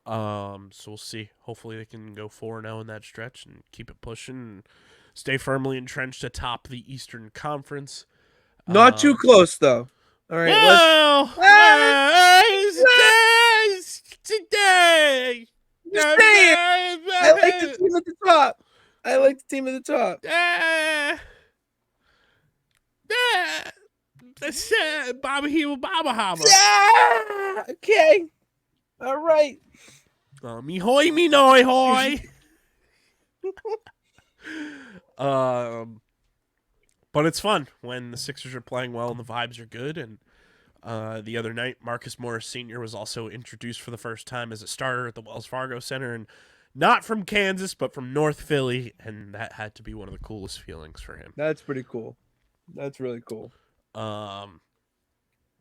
So we'll see. Hopefully they can go 4-0 in that stretch and keep it pushing and stay firmly entrenched atop the Eastern Conference. Not too close though. All right. Well, today. I like the team at the top. I like the team at the top. That's Baba Heba Baba Haba. Yeah. Okay. All right. Me hoy, me noy hoy. But it's fun when the Sixers are playing well and the vibes are good. And the other night, Marcus Morris Sr. was also introduced for the first time as a starter at the Wells Fargo Center, and not from Kansas, but from North Philly, and that had to be one of the coolest feelings for him. That's pretty cool. That's really cool.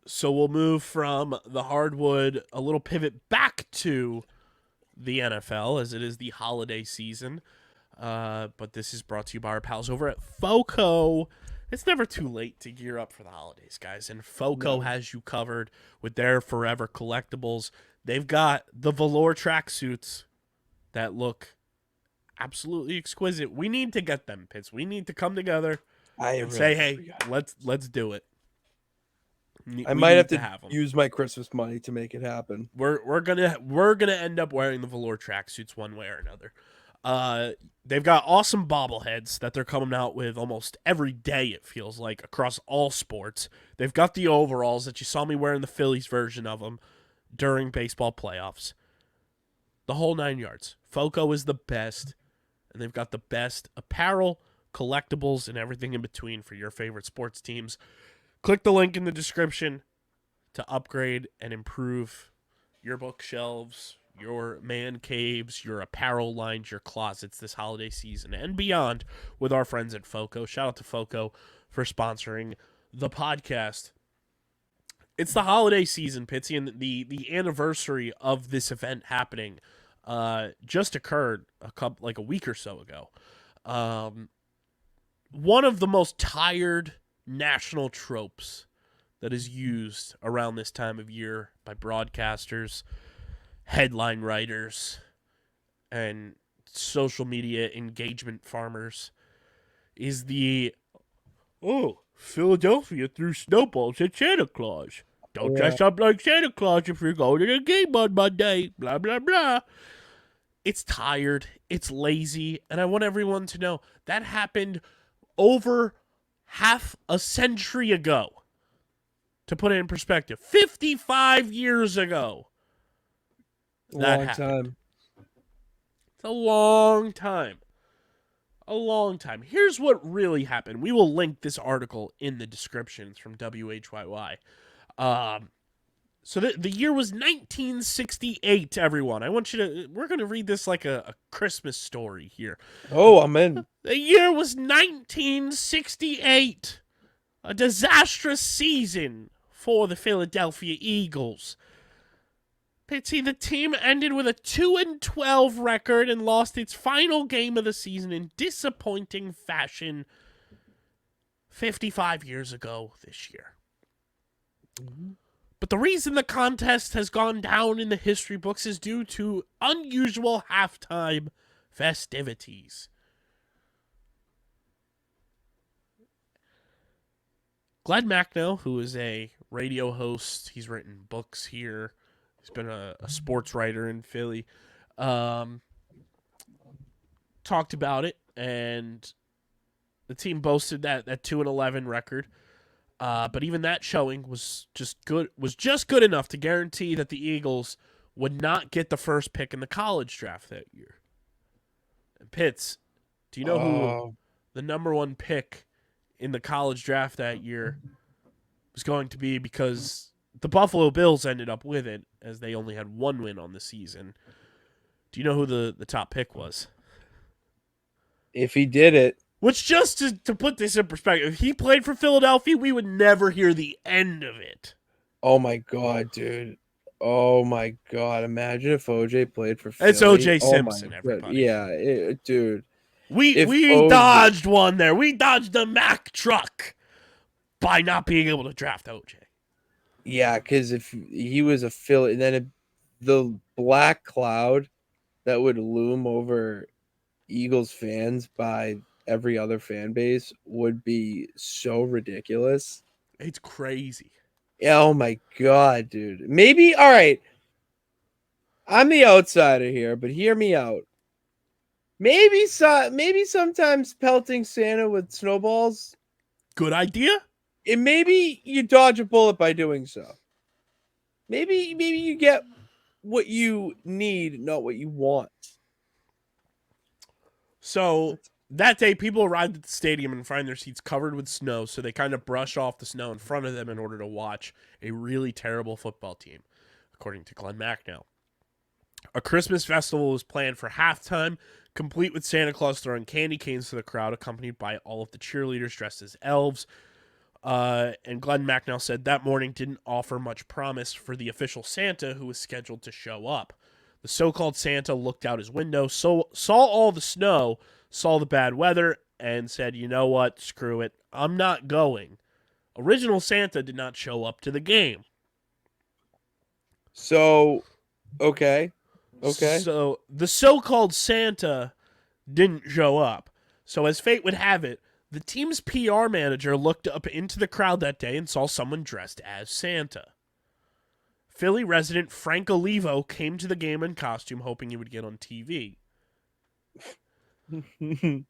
So we'll move from the hardwood, a little pivot back to the NFL, as it is the holiday season. But this is brought to you by our pals over at FOCO. It's never too late to gear up for the holidays, guys, and FOCO has you covered with their forever collectibles. They've got the velour tracksuits that look absolutely exquisite. We need to get them, Pitts. We need to come together and say, hey, let's do it. I might have to use my Christmas money to make it happen. We're gonna end up wearing the velour tracksuits one way or another. They've got awesome bobbleheads that they're coming out with almost every day, it feels like, across all sports. They've got the overalls that you saw me wearing the Phillies version of them during baseball playoffs. The whole 9 yards. FOCO is the best, and they've got the best apparel, collectibles, and everything in between for your favorite sports teams. Click the link in the description to upgrade and improve your bookshelves, your man caves, your apparel lines, your closets this holiday season and beyond with our friends at FOCO. Shout out to FOCO for sponsoring the podcast. It's the holiday season, Pitsy, and the anniversary of this event happening just occurred a week or so ago. One of the most tired national tropes that is used around this time of year by broadcasters, headline writers, and social media engagement farmers is the Philadelphia threw snowballs at Santa Claus. Don't dress up like Santa Claus if you're going to the game on Monday. Blah, blah, blah. It's tired. It's lazy. And I want everyone to know that happened over half a century ago. To put it in perspective, 55 years ago. Long time. It's a long time. a long time. Here's what really happened. We will link this article in the description. It's from WHYY. So the year was 1968, everyone. We're going to read this like a Christmas story here. Oh, I'm in. The year was 1968. A disastrous season for the Philadelphia Eagles. Pitsy, the team ended with a 2-12 record and lost its final game of the season in disappointing fashion 55 years ago this year. Mm-hmm. But the reason the contest has gone down in the history books is due to unusual halftime festivities. Glenn Macnow, who is a radio host, he's written books here. He's been a sports writer in Philly. Talked about it, and the team boasted that 2-11 record. But even that showing was just good enough to guarantee that the Eagles would not get the first pick in the college draft that year. And Pitts, do you know who the number one pick in the college draft that year was going to be? Because the Buffalo Bills ended up with it, as they only had one win on the season. Do you know who the top pick was? If he did it. Which, just to put this in perspective, if he played for Philadelphia, we would never hear the end of it. Oh, my God, dude. Oh, my God. Imagine if OJ played for Philly. It's OJ Simpson, everybody. Yeah, dude. We dodged one there. We dodged the Mack truck by not being able to draft OJ. Yeah, because if he was a Philly, then the black cloud that would loom over Eagles fans by every other fan base would be so ridiculous. It's crazy. Oh my God, dude. Maybe, all right. I'm the outsider here, but hear me out. Maybe sometimes pelting Santa with snowballs. Good idea. And maybe you dodge a bullet by doing so. Maybe you get what you need, not what you want. So that day, people arrived at the stadium and find their seats covered with snow, so they kind of brush off the snow in front of them in order to watch a really terrible football team, according to Glenn Macnow. A Christmas festival was planned for halftime, complete with Santa Claus throwing candy canes to the crowd, accompanied by all of the cheerleaders dressed as elves. And Glenn Macnow said that morning didn't offer much promise for the official Santa who was scheduled to show up. The so-called Santa looked out his window, saw all the snow, saw the bad weather, and said, you know what, screw it, I'm not going. Original Santa did not show up to the game. So, okay. So the so-called Santa didn't show up. So as fate would have it, the team's PR manager looked up into the crowd that day and saw someone dressed as Santa. Philly resident Frank Olivo came to the game in costume, hoping he would get on TV.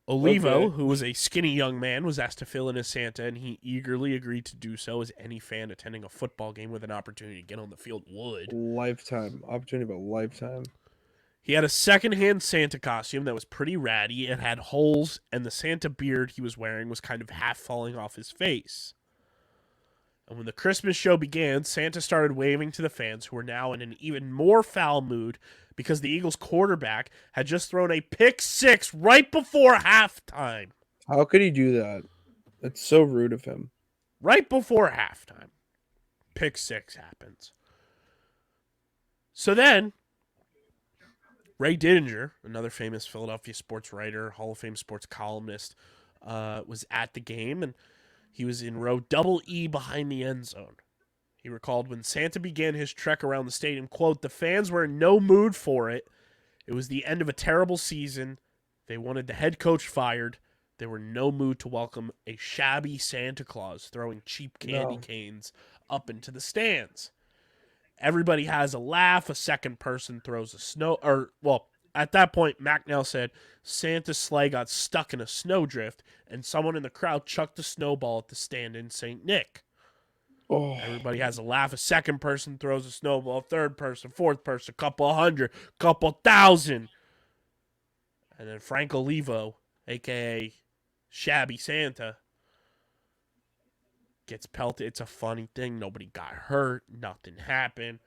Olivo, who was a skinny young man, was asked to fill in as Santa, and he eagerly agreed to do so, as any fan attending a football game with an opportunity to get on the field would. Opportunity of a lifetime. He had a second-hand Santa costume that was pretty ratty. It had holes, and the Santa beard he was wearing was kind of half falling off his face. And when the Christmas show began, Santa started waving to the fans, who were now in an even more foul mood because the Eagles quarterback had just thrown a pick six right before halftime. How could he do that? That's so rude of him. Right before halftime. Pick six happens. So then, Ray Didinger, another famous Philadelphia sports writer, Hall of Fame sports columnist, was at the game, and he was in row double E behind the end zone. He recalled when Santa began his trek around the stadium, quote, the fans were in no mood for it. It was the end of a terrible season. They wanted the head coach fired. They were in no mood to welcome a shabby Santa Claus throwing cheap candy canes up into the stands. Everybody has a laugh. A second person throws at that point, Macnow said Santa's sleigh got stuck in a snowdrift, and someone in the crowd chucked a snowball at the stand in St. Nick. Oh. Everybody has a laugh. A second person throws a snowball. Third person, fourth person, couple hundred, couple thousand. And then Frank Olivo, aka Shabby Santa, gets pelted. It's a funny thing. Nobody got hurt. Nothing happened.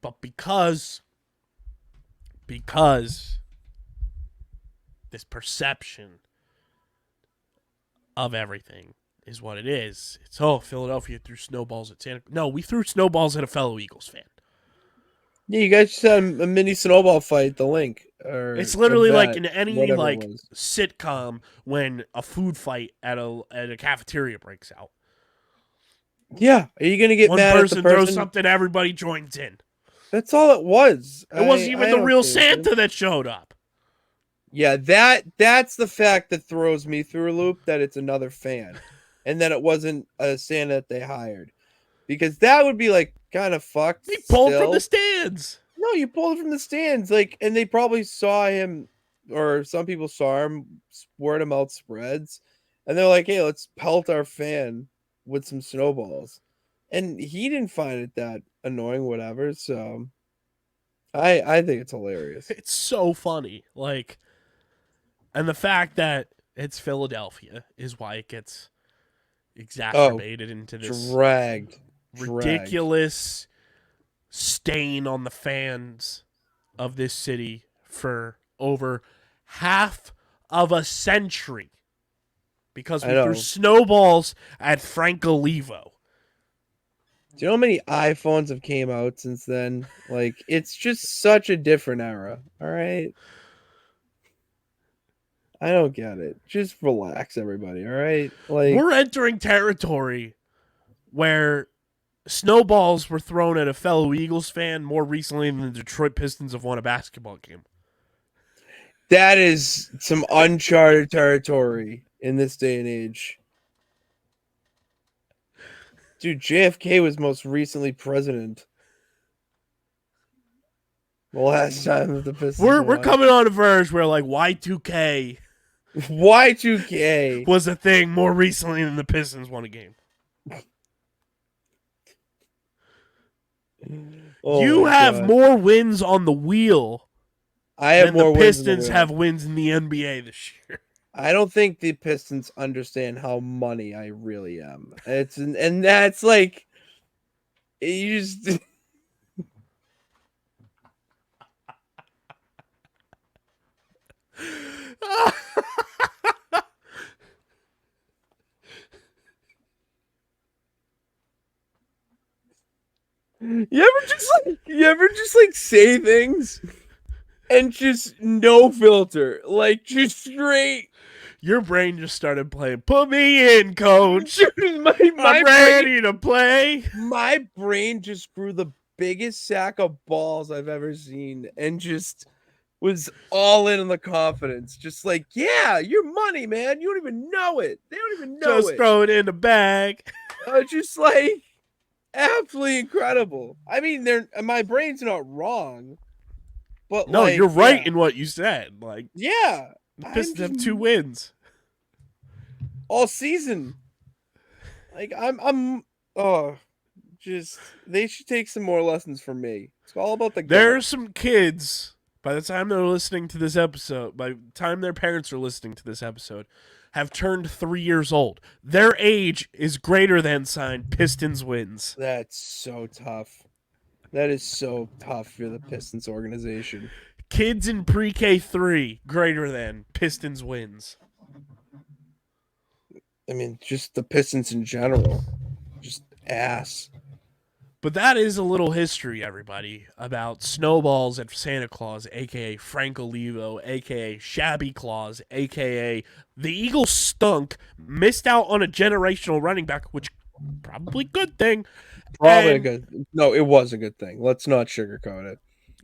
But because this perception of everything is what it is. It's, Philadelphia threw snowballs at Santa. No, we threw snowballs at a fellow Eagles fan. Yeah, you guys just had a mini snowball fight at the link. Or It's literally event, like in any like sitcom when a food fight at a cafeteria breaks out. Yeah, are you gonna get One mad person at the person? throws something, everybody joins in. That's all it was. It wasn't even the real Santa that showed up. Yeah, that's the fact that throws me through a loop, that it's another fan, and that it wasn't a Santa that they hired, because that would be like kind of fucked. He pulled from the stands. No, you pulled it from the stands, like, and they probably saw him, or some people saw him. Word of mouth spreads, and they're like, "Hey, let's pelt our fan with some snowballs," and he didn't find it that annoying, whatever. So, I think it's hilarious. It's so funny, like, and the fact that it's Philadelphia is why it gets exacerbated into this dragged ridiculous stain on the fans of this city for over half of a century, because we threw snowballs at Franco Levo. Do you know how many iPhones have came out since then? Like, it's just such a different era. All right. I don't get it. Just relax, everybody. All right. Like, we're entering territory where snowballs were thrown at a fellow Eagles fan more recently than the Detroit Pistons have won a basketball game. that is some uncharted territory in this day and age. Dude, JFK was most recently president. The last time that the Pistons we're coming on a verge where like Y2K Y2K was a thing more recently than the Pistons won a game. You have more wins on the wheel than the Pistons have wins in the NBA this year. I don't think the Pistons understand how money I really am. And that's like, you just you ever just like say things and just no filter, like just straight. Your brain just started playing. Put me in, coach. I'm ready to play. My brain just grew the biggest sack of balls I've ever seen, and just was all in on the confidence. Just like, yeah, your money, man. You don't even know it. They don't even know just throw it in the bag. Just like, absolutely incredible. I mean, my brain's not wrong, but no, like, you're right in what you said. Like, yeah, the Pistons have 2 wins all season. Like, just they should take some more lessons from me. It's all about the. There's some kids. By the time they're listening to this episode, by the time their parents are listening to this episode, have turned 3 years old. Their age is greater than sign Pistons wins. That's so tough. That is so tough for the Pistons organization. Kids in pre-K 3 greater than Pistons wins. I mean, just the Pistons in general. Just ass. But that is a little history, everybody, about snowballs at Santa Claus, a.k.a. Franco Levo, a.k.a. Shabby Claus, a.k.a. the Eagles stunk, missed out on a generational running back, which probably good thing. Probably no, it was a good thing. Let's not sugarcoat it.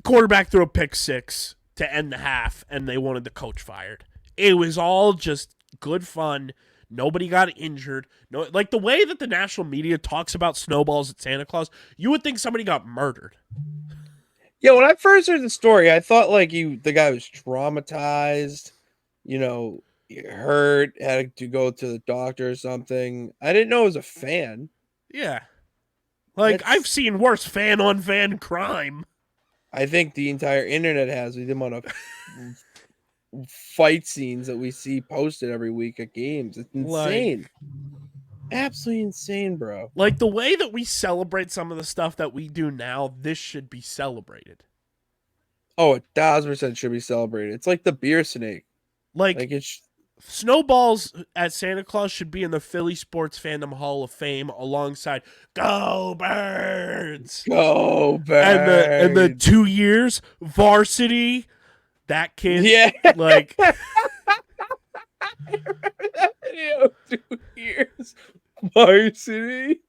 Quarterback threw a pick 6 to end the half, and they wanted the coach fired. It was all just good fun. Nobody got injured. No, like the way that the national media talks about snowballs at Santa Claus, you would think somebody got murdered. Yeah, when I first heard the story, I thought like the guy was traumatized, hurt, had to go to the doctor or something. I didn't know it was a fan. Yeah. Like, I've seen worse fan-on-fan crime. I think the entire internet has with the amount of fight scenes that we see posted every week at games. It's insane. Absolutely insane, bro. Like the way that we celebrate some of the stuff that we do now, this should be celebrated. Oh, 1,000% should be celebrated. It's like the beer snake. Like it's Snowballs at Santa Claus should be in the Philly Sports Fandom Hall of Fame alongside Go Birds. Go Birds. And the 2 years varsity, that kid. Yeah. Like 2 years varsity.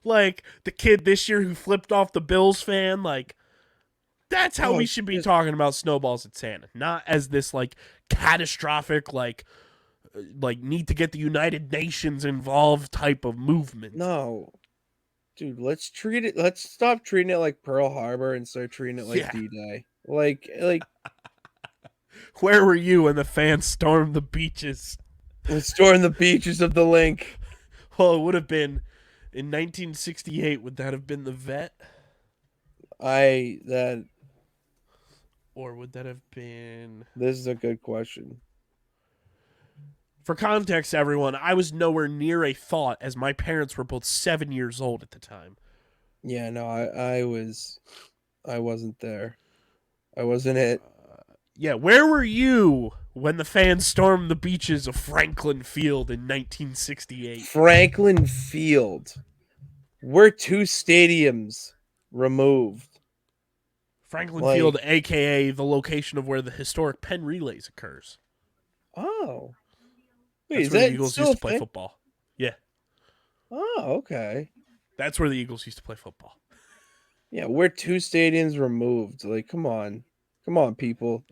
Like the kid this year who flipped off the Bills fan, like that's how we should be talking about Snowballs at Santa, not as this like catastrophic like need to get the United Nations involved type of movement. No, dude, let's stop treating it like Pearl Harbor and start treating it like D-Day. Like where were you when the fans stormed the beaches? Stormed the beaches of the link. Well, it would have been in 1968. Would that have been the vet? Or would that have been... This is a good question. For context, everyone, I was nowhere near a thought as my parents were both 7 years old at the time. Yeah, no, I wasn't there. I wasn't it. Yeah, where were you when the fans stormed the beaches of Franklin Field in 1968? Franklin Field. We're 2 stadiums removed. Franklin Field, a.k.a. the location of where the historic Penn Relays occurs. Oh. Wait, That's where the Eagles used to play football. Yeah. Oh, okay. That's where the Eagles used to play football. Yeah, we're 2 stadiums removed. Like, come on. Come on, people.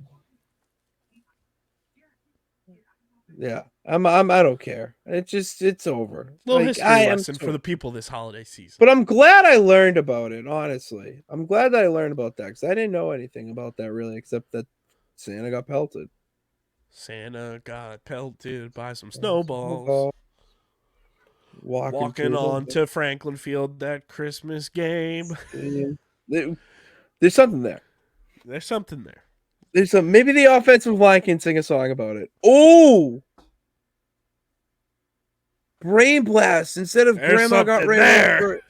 Yeah. I don't care. It's over. Little history lesson for the people this holiday season. But I'm glad I learned about it, honestly. I'm glad that I learned about that because I didn't know anything about that really, except that Santa got pelted. Santa got pelted by some snowballs. Walking on to Franklin Field, that Christmas game. There's something there. There's something there. Maybe the offensive line can sing a song about it. Oh! Brain blast. Instead of grandma got ran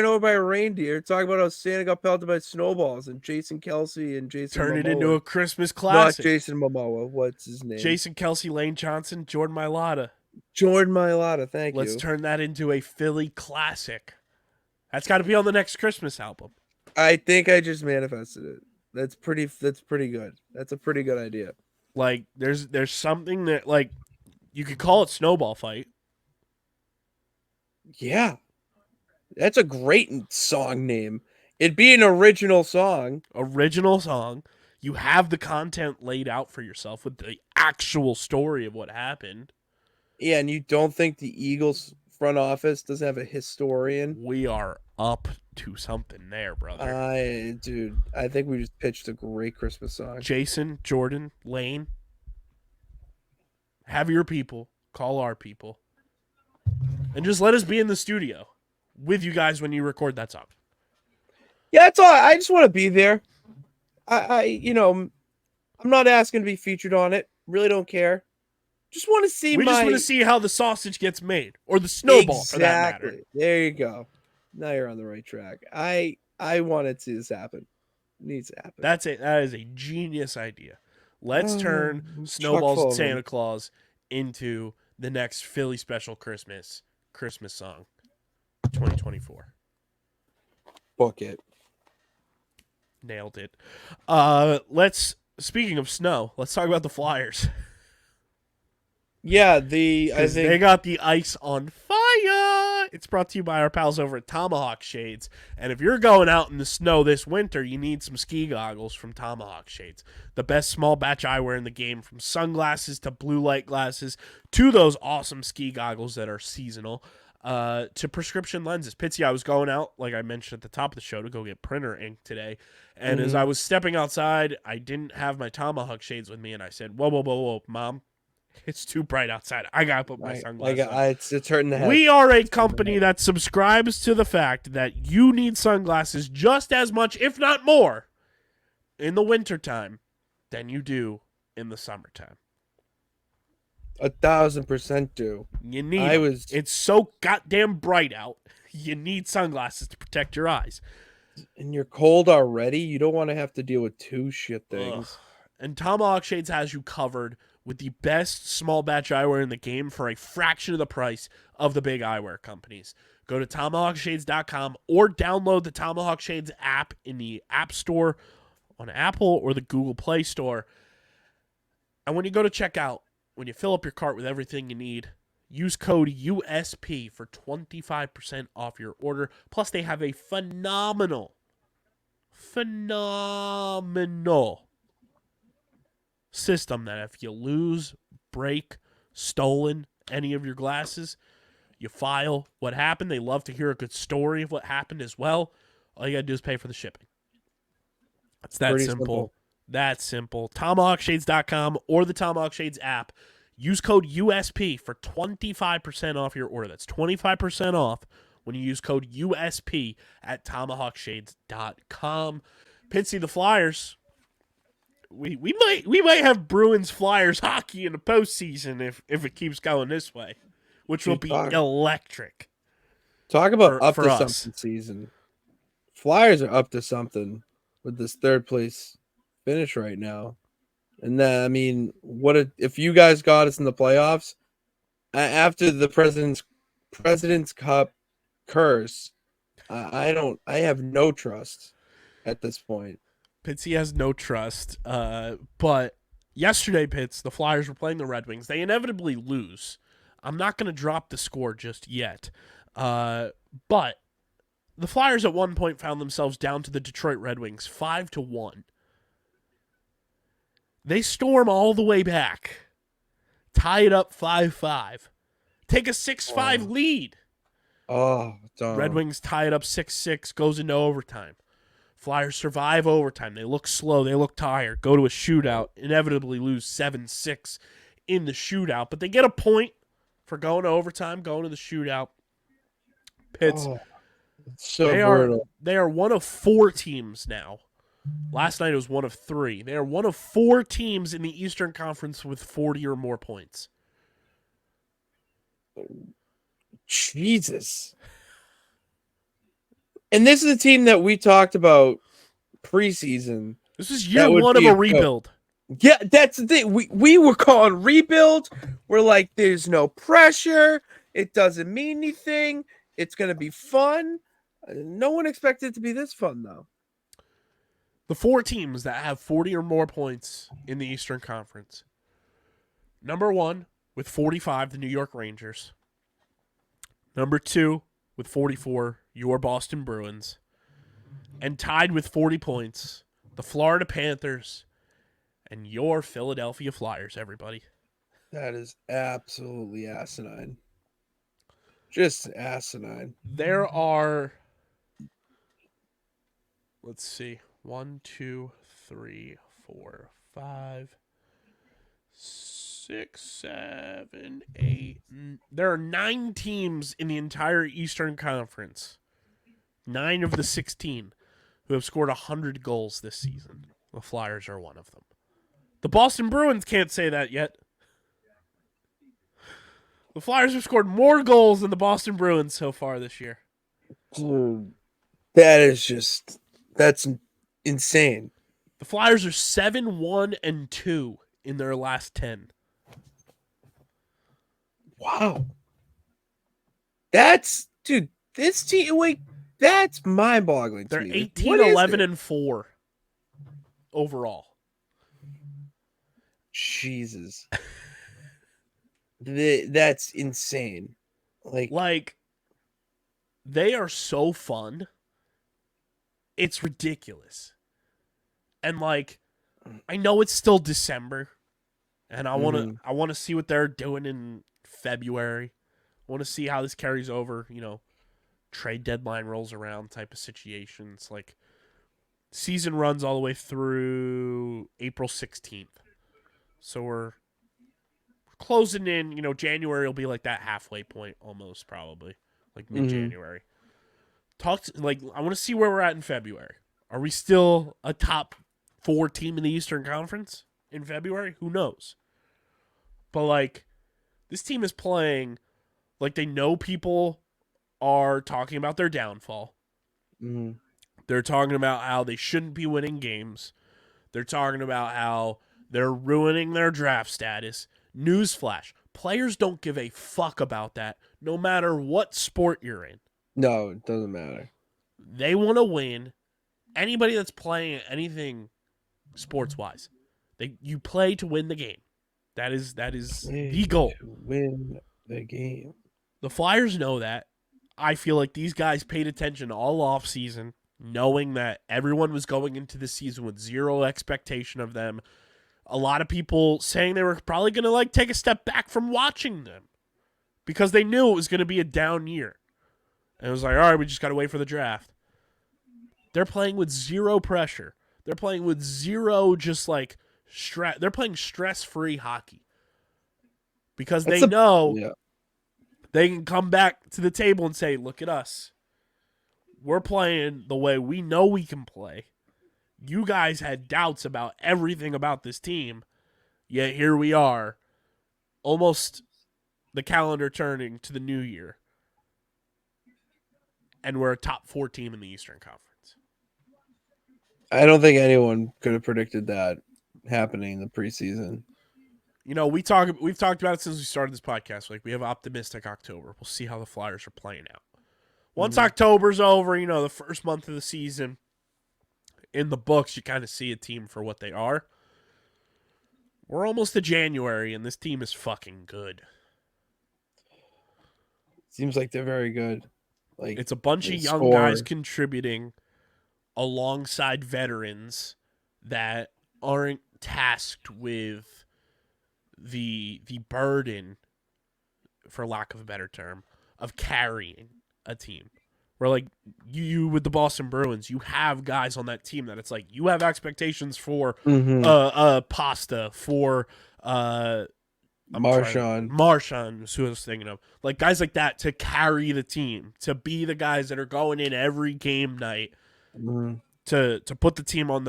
over by a reindeer, talk about how Santa got pelted by snowballs and Jason Kelsey and Jason Turn Momoa. it into a Christmas classic. Not Jason Momoa. What's his name? Jason Kelsey, Lane Johnson, Jordan Mailata. Thank you. Let's turn that into a Philly classic. That's got to be on the next Christmas album. I think I just manifested it. That's pretty good. That's a pretty good idea. Like there's something that like you could call it Snowball Fight. Yeah. That's a great song name. It'd be an original song. You have the content laid out for yourself with the actual story of what happened. Yeah, and you don't think the Eagles front office doesn't have a historian? We are up to something there, brother. I think we just pitched a great Christmas song. Jason, Jordan, Lane, have your people call our people, and just let us be in the studio with you guys when you record that song. Yeah, that's all. I just want to be there. I'm not asking to be featured on it. Really don't care. Just want to see. We just want to see how the sausage gets made, or the snowball, for that matter. There you go. Now you're on the right track. I wanted to see this happen. It needs to happen. That is a genius idea. Let's turn Snowballs and Santa Claus into the next Philly special Christmas song, 2024. Book it. Nailed it. Speaking of snow, let's talk about the Flyers. Yeah, they got the ice on fire. It's brought to you by our pals over at Tomahawk Shades. And if you're going out in the snow this winter, you need some ski goggles from Tomahawk Shades. The best small batch eyewear in the game, from sunglasses to blue light glasses to those awesome ski goggles that are seasonal, to prescription lenses. Pitsy, I was going out, like I mentioned at the top of the show, to go get printer ink today. And as I was stepping outside, I didn't have my Tomahawk Shades with me. And I said, whoa, Mom. It's too bright outside. I gotta put my sunglasses on. It's hurting the head. We are a company that subscribes to the fact that you need sunglasses just as much, if not more, in the wintertime than you do in the summertime. 1,000% do. You need them. It's so goddamn bright out. You need sunglasses to protect your eyes. And you're cold already. You don't want to have to deal with two shit things. Ugh. And Tomahawk Shades has you covered with the best small batch eyewear in the game for a fraction of the price of the big eyewear companies. Go to tomahawkshades.com or download the Tomahawk Shades app in the App Store on Apple or the Google Play Store. And when you go to checkout, when you fill up your cart with everything you need, use code USP for 25% off your order. Plus, they have a phenomenal system that if you lose, break, stolen any of your glasses, you file what happened. They love to hear a good story of what happened as well. All you got to do is pay for the shipping. It's that simple. That simple. TomahawkShades.com or the Tomahawk Shades app. Use code USP for 25% off your order. That's 25% off when you use code USP at TomahawkShades.com. Pitsy, the Flyers. We might have Bruins Flyers hockey in the postseason if it keeps going this way, which will be electric. Talk about up to something season. Flyers are up to something with this third place finish right now. And then, I mean, if you guys got us in the playoffs after the President's Cup curse? I have no trust at this point. Pitsy has no trust. But yesterday, Pitts, the Flyers were playing the Red Wings. They inevitably lose. I'm not going to drop the score just yet. But the Flyers at one point found themselves down to the Detroit Red Wings 5-1. They storm all the way back, tie it up 5-5, take a 6-5 lead. Red Wings tie it up 6-6, goes into overtime. Flyers survive overtime. They look slow. They look tired. Go to a shootout. Inevitably lose 7-6 in the shootout. But they get a point for going to overtime, going to the shootout. Pitts, so brutal. They are one of 4 teams now. Last night it was one of 3. They are one of 4 teams in the Eastern Conference with 40 or more points. Jesus. And this is a team that we talked about preseason. This is year 1 of a rebuild. Yeah, that's the thing. We were calling rebuild. We're like, there's no pressure. It doesn't mean anything. It's going to be fun. No one expected it to be this fun, though. The 4 teams that have 40 or more points in the Eastern Conference. Number 1 with 45, the New York Rangers. Number 2 with 44, your Boston Bruins. And tied with 40 points, the Florida Panthers and your Philadelphia Flyers, everybody. That is absolutely asinine. Just asinine. There are, let's see, 1, 2, 3, 4, 5, 6, 7, 8. There are 9 teams in the entire Eastern Conference. 9 of the 16 who have scored 100 goals this season. The Flyers are one of them. The Boston Bruins can't say that yet. The Flyers have scored more goals than the Boston Bruins so far this year. That's insane. The Flyers are 7-1-2 in their last 10. Wow. This team, wait, that's mind-boggling to me. They're 18-11-4 overall. Jesus. That's insane. Like, they are so fun. It's ridiculous. And I know it's still December, and I want to see what they're doing in February. I want to see how this carries over, trade deadline rolls around type of situations. Season runs all the way through April 16th. So we're closing in, January will be that halfway point almost, probably, mid-January. I want to see where we're at in February. Are we still a top 4 team in the Eastern Conference in February. Who knows? But, like, this team is playing like they know people are talking about their downfall. Mm-hmm. They're talking about how they shouldn't be winning games. They're talking about how they're ruining their draft status. Newsflash. Players don't give a fuck about that, no matter what sport you're in. No, it doesn't matter. They want to win. Anybody that's playing anything sports-wise, you play to win the game. That is the goal. To win the game. The Flyers know that. I feel like these guys paid attention all offseason, knowing that everyone was going into the season with zero expectation of them. A lot of people saying they were probably going to like take a step back from watching them because they knew it was going to be a down year. And it was like, all right, we just got to wait for the draft. They're playing with zero pressure. They're playing with zero just like stress. They're playing stress-free hockey because they know they can come back to the table and say, look at us. We're playing the way we know we can play. You guys had doubts about everything about this team, yet here we are, almost the calendar turning to the new year, and we're a top 4 team in the Eastern Conference. I don't think anyone could have predicted that happening in the preseason. You know, we've talked about it since we started this podcast. Like, we have optimistic October. We'll see how the Flyers are playing out. Once October's over, you know, the first month of the season, in the books, you kind of see a team for what they are. We're almost to January, and this team is fucking good. Seems like they're very good. Like, it's a bunch of young guys contributing alongside veterans that aren't tasked with the burden, for lack of a better term, of carrying a team. Where, like, you with the Boston Bruins, you have guys on that team that it's like you have expectations for Pasta, for Marchand, who I was thinking of. Like, guys like that to carry the team, to be the guys that are going in every game night to put the team on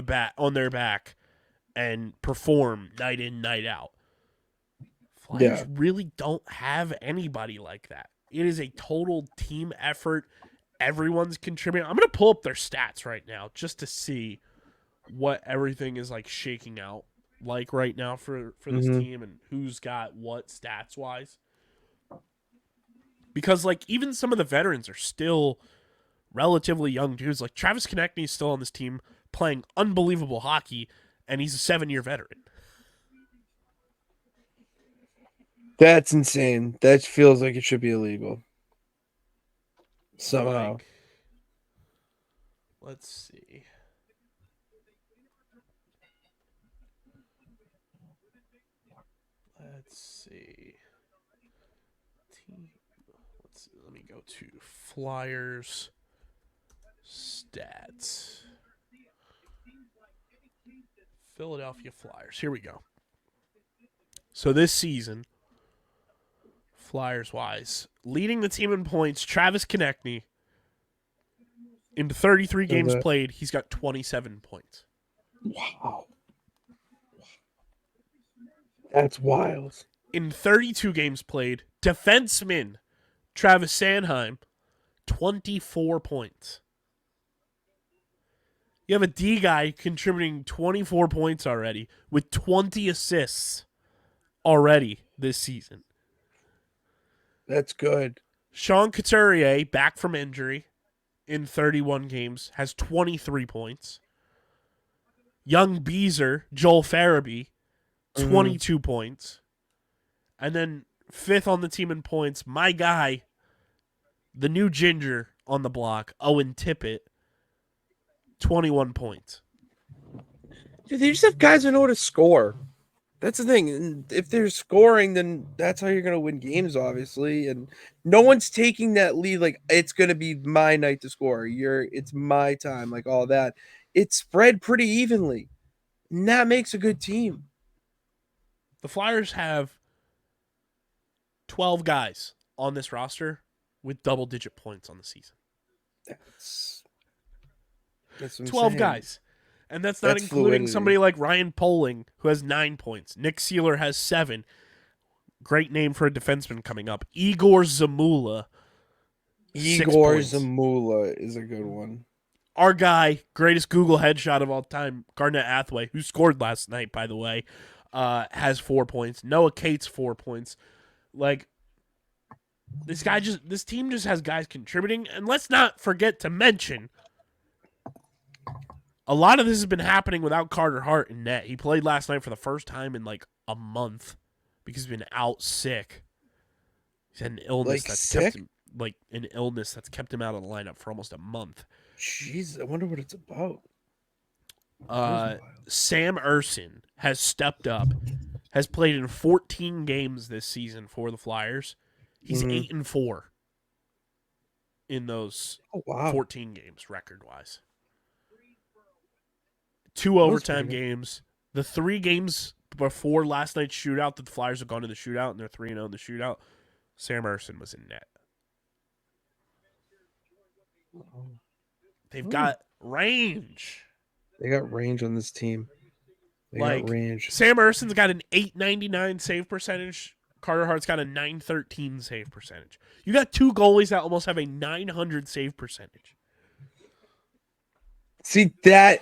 their back and perform night in, night out. Flyers really don't have anybody like that. It is a total team effort. Everyone's contributing. I'm going to pull up their stats right now just to see what everything is like shaking out like right now for this team and who's got what stats wise. Because like even some of the veterans are still relatively young dudes. Like Travis Konechny is still on this team playing unbelievable hockey, and he's a 7-year veteran. That's insane. That feels like it should be illegal. Somehow. Like, let's see. Let me go to Flyers stats. Philadelphia Flyers. Here we go. So this season, Flyers-wise, leading the team in points, Travis Konechny. In 33 games played, he's got 27 points. Wow. That's wild. In 32 games played, defenseman Travis Sanheim, 24 points. You have a D guy contributing 24 points already with 20 assists already this season. That's good. Sean Couturier, back from injury in 31 games, has 23 points. Young Beezer, Joel Farabee, 22 points. And then fifth on the team in points, my guy, the new ginger on the block, Owen Tippett, 21 points. Dude, they just have guys who know how to score. That's the thing. If they're scoring, then that's how you're going to win games, obviously. And no one's taking that lead like it's going to be my night to score. It's my time, like all that. It's spread pretty evenly. And that makes a good team. The Flyers have 12 guys on this roster with double-digit points on the season. That's 12 guys. And that's not including somebody like Ryan Poling, who has 9 points. Nick Seeler has 7. Great name for a defenseman coming up. Igor Zamula, 6 points. Zamula is a good one. Our guy, greatest Google headshot of all time, Garnett Hathaway, who scored last night, by the way, has 4 points. Noah Cates, 4 points. Like, this team just has guys contributing. And let's not forget to mention, a lot of this has been happening without Carter Hart in net. He played last night for the first time in like a month because he's been out sick. He's had an illness that's kept him out of the lineup for almost a month. Jeez, I wonder what it's about. Sam Erson has stepped up, has played in 14 games this season for the Flyers. He's 8-4 in those 14 games record-wise. 2 overtime games. The 3 games before last night's shootout that the Flyers have gone to the shootout, and they're 3-0 in the shootout, Sam Erson was in net. They've got range. They got range on this team. They got range. Sam Erson's got an .899 save percentage. Carter Hart's got a .913 save percentage. You got 2 goalies that almost have a .900 save percentage. See that,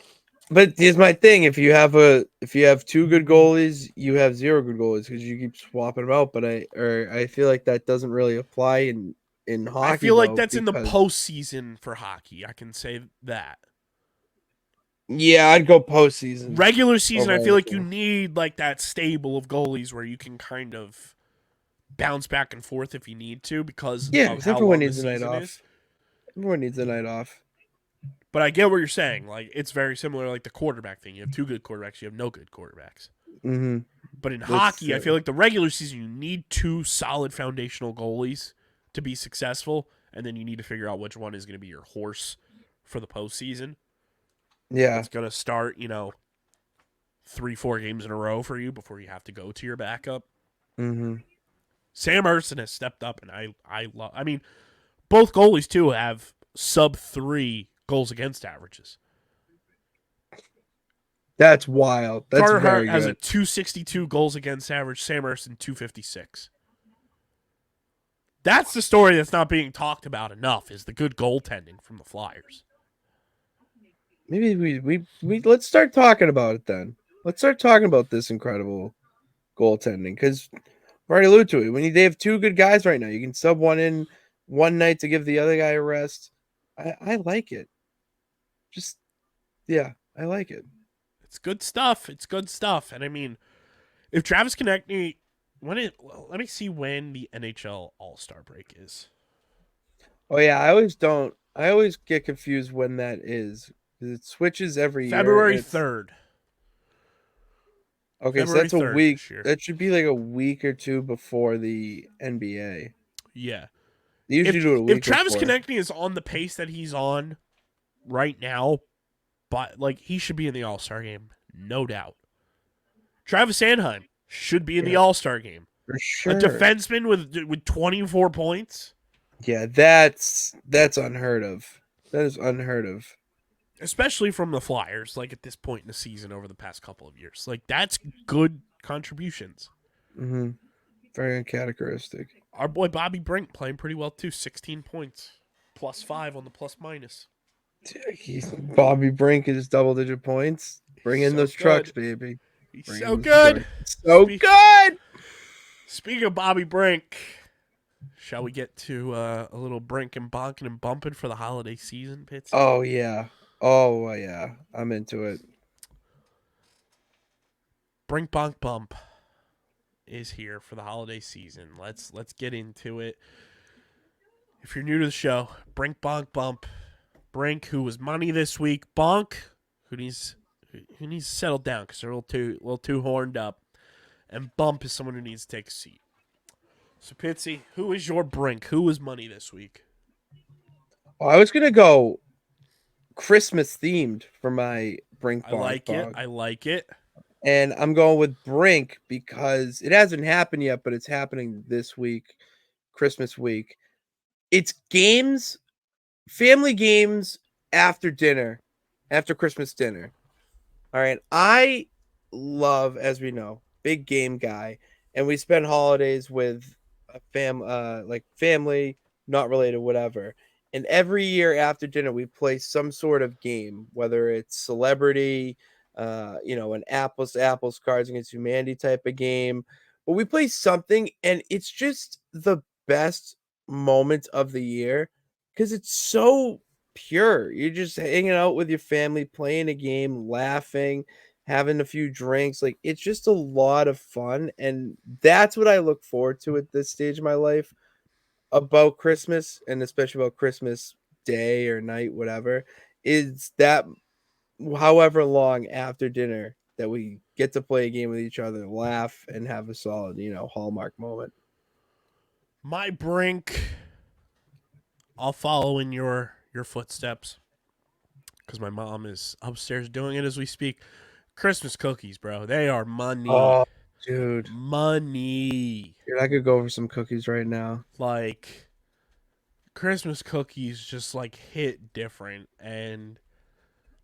but here's my thing: if you have 2 good goalies, you have 0 good goalies because you keep swapping them out. But I feel like that doesn't really apply in hockey. I feel like that's in the postseason for hockey. I can say that. Yeah, I'd go postseason. Regular season, I feel like you need like that stable of goalies where you can kind of bounce back and forth if you need to because of how everyone long needs the a night season off. is. Everyone needs a night off. But I get what you're saying. Like it's very similar, like the quarterback thing. You have 2 good quarterbacks, you have no good quarterbacks. Mm-hmm. But in hockey, I feel like the regular season you need 2 solid foundational goalies to be successful, and then you need to figure out which one is going to be your horse for the postseason. Yeah. It's going to start, 3-4 games in a row for you before you have to go to your backup. Mm-hmm. Sam Erson has stepped up, and I love. I mean, both goalies too have sub-3 goals against averages. That's wild. That's Carter very Hart has good. a 262 goals against average. Sam Erson 256. That's the story that's not being talked about enough. Is the good goaltending from the Flyers. Maybe we let's start talking about it then. Let's start talking about this incredible goaltending because I've already alluded to it. When they have 2 good guys right now, you can sub one in one night to give the other guy a rest. I like it. I like it. It's good stuff. It's good stuff. And I mean, if Travis Konechny, let me see when the NHL All-Star break is. Oh yeah, I always get confused when that is. It switches every year. February 3rd. Okay, February so that's a 3rd week. this year. That should be like a week or 2 before the NBA. Yeah. They usually do it a week If Travis before. Konechny is on the pace that he's on right now, but like he should be in the All-Star game, no doubt. Travis Sanheim should be in the All-Star game. For sure. A defenseman with 24 points. Yeah, that's unheard of. That is unheard of. Especially from the Flyers, like at this point in the season over the past couple of years. Like that's good contributions. Mm-hmm. Very uncharacteristic. Our boy Bobby Brink playing pretty well too. 16 points. +5 on the plus-minus. Bobby Brink is double-digit points. Bring in those trucks, baby. He's so good. Good. Speaking of Bobby Brink, shall we get to a little Brink and bonking and bumping for the holiday season, Pitts? Oh, yeah. I'm into it. Brink Bonk Bump is here for the holiday season. Let's get into it. If you're new to the show, Brink Bonk Bump. Brink, who was money this week. Bonk, who needs to settle down because they're a little too horned up. And Bump is someone who needs to take a seat. So Pitsy, who is your Brink? Who was money this week? Oh, I was gonna go Christmas themed for my Brink Bonk. I like it. And I'm going with Brink because it hasn't happened yet, but it's happening this week, Christmas week. It's games, family games after dinner, after Christmas dinner. All right. I love, as we know, big game guy, and we spend holidays with a like family, not related, whatever. And every year after dinner, we play some sort of game, whether it's celebrity, an apples to apples, Cards Against Humanity type of game. But we play something, and it's just the best moment of the year because it's so pure. You're just hanging out with your family, playing a game, laughing, having a few drinks. Like it's just a lot of fun. And that's what I look forward to at this stage of my life about Christmas, and especially about Christmas day or night, whatever, is that however long after dinner that we get to play a game with each other, laugh, and have a solid, Hallmark moment. My Brink, I'll follow in your footsteps because my mom is upstairs doing it as we speak. Christmas cookies, bro. They are money. Oh, dude. Money. Dude, I could go over some cookies right now. Like Christmas cookies just like hit different, and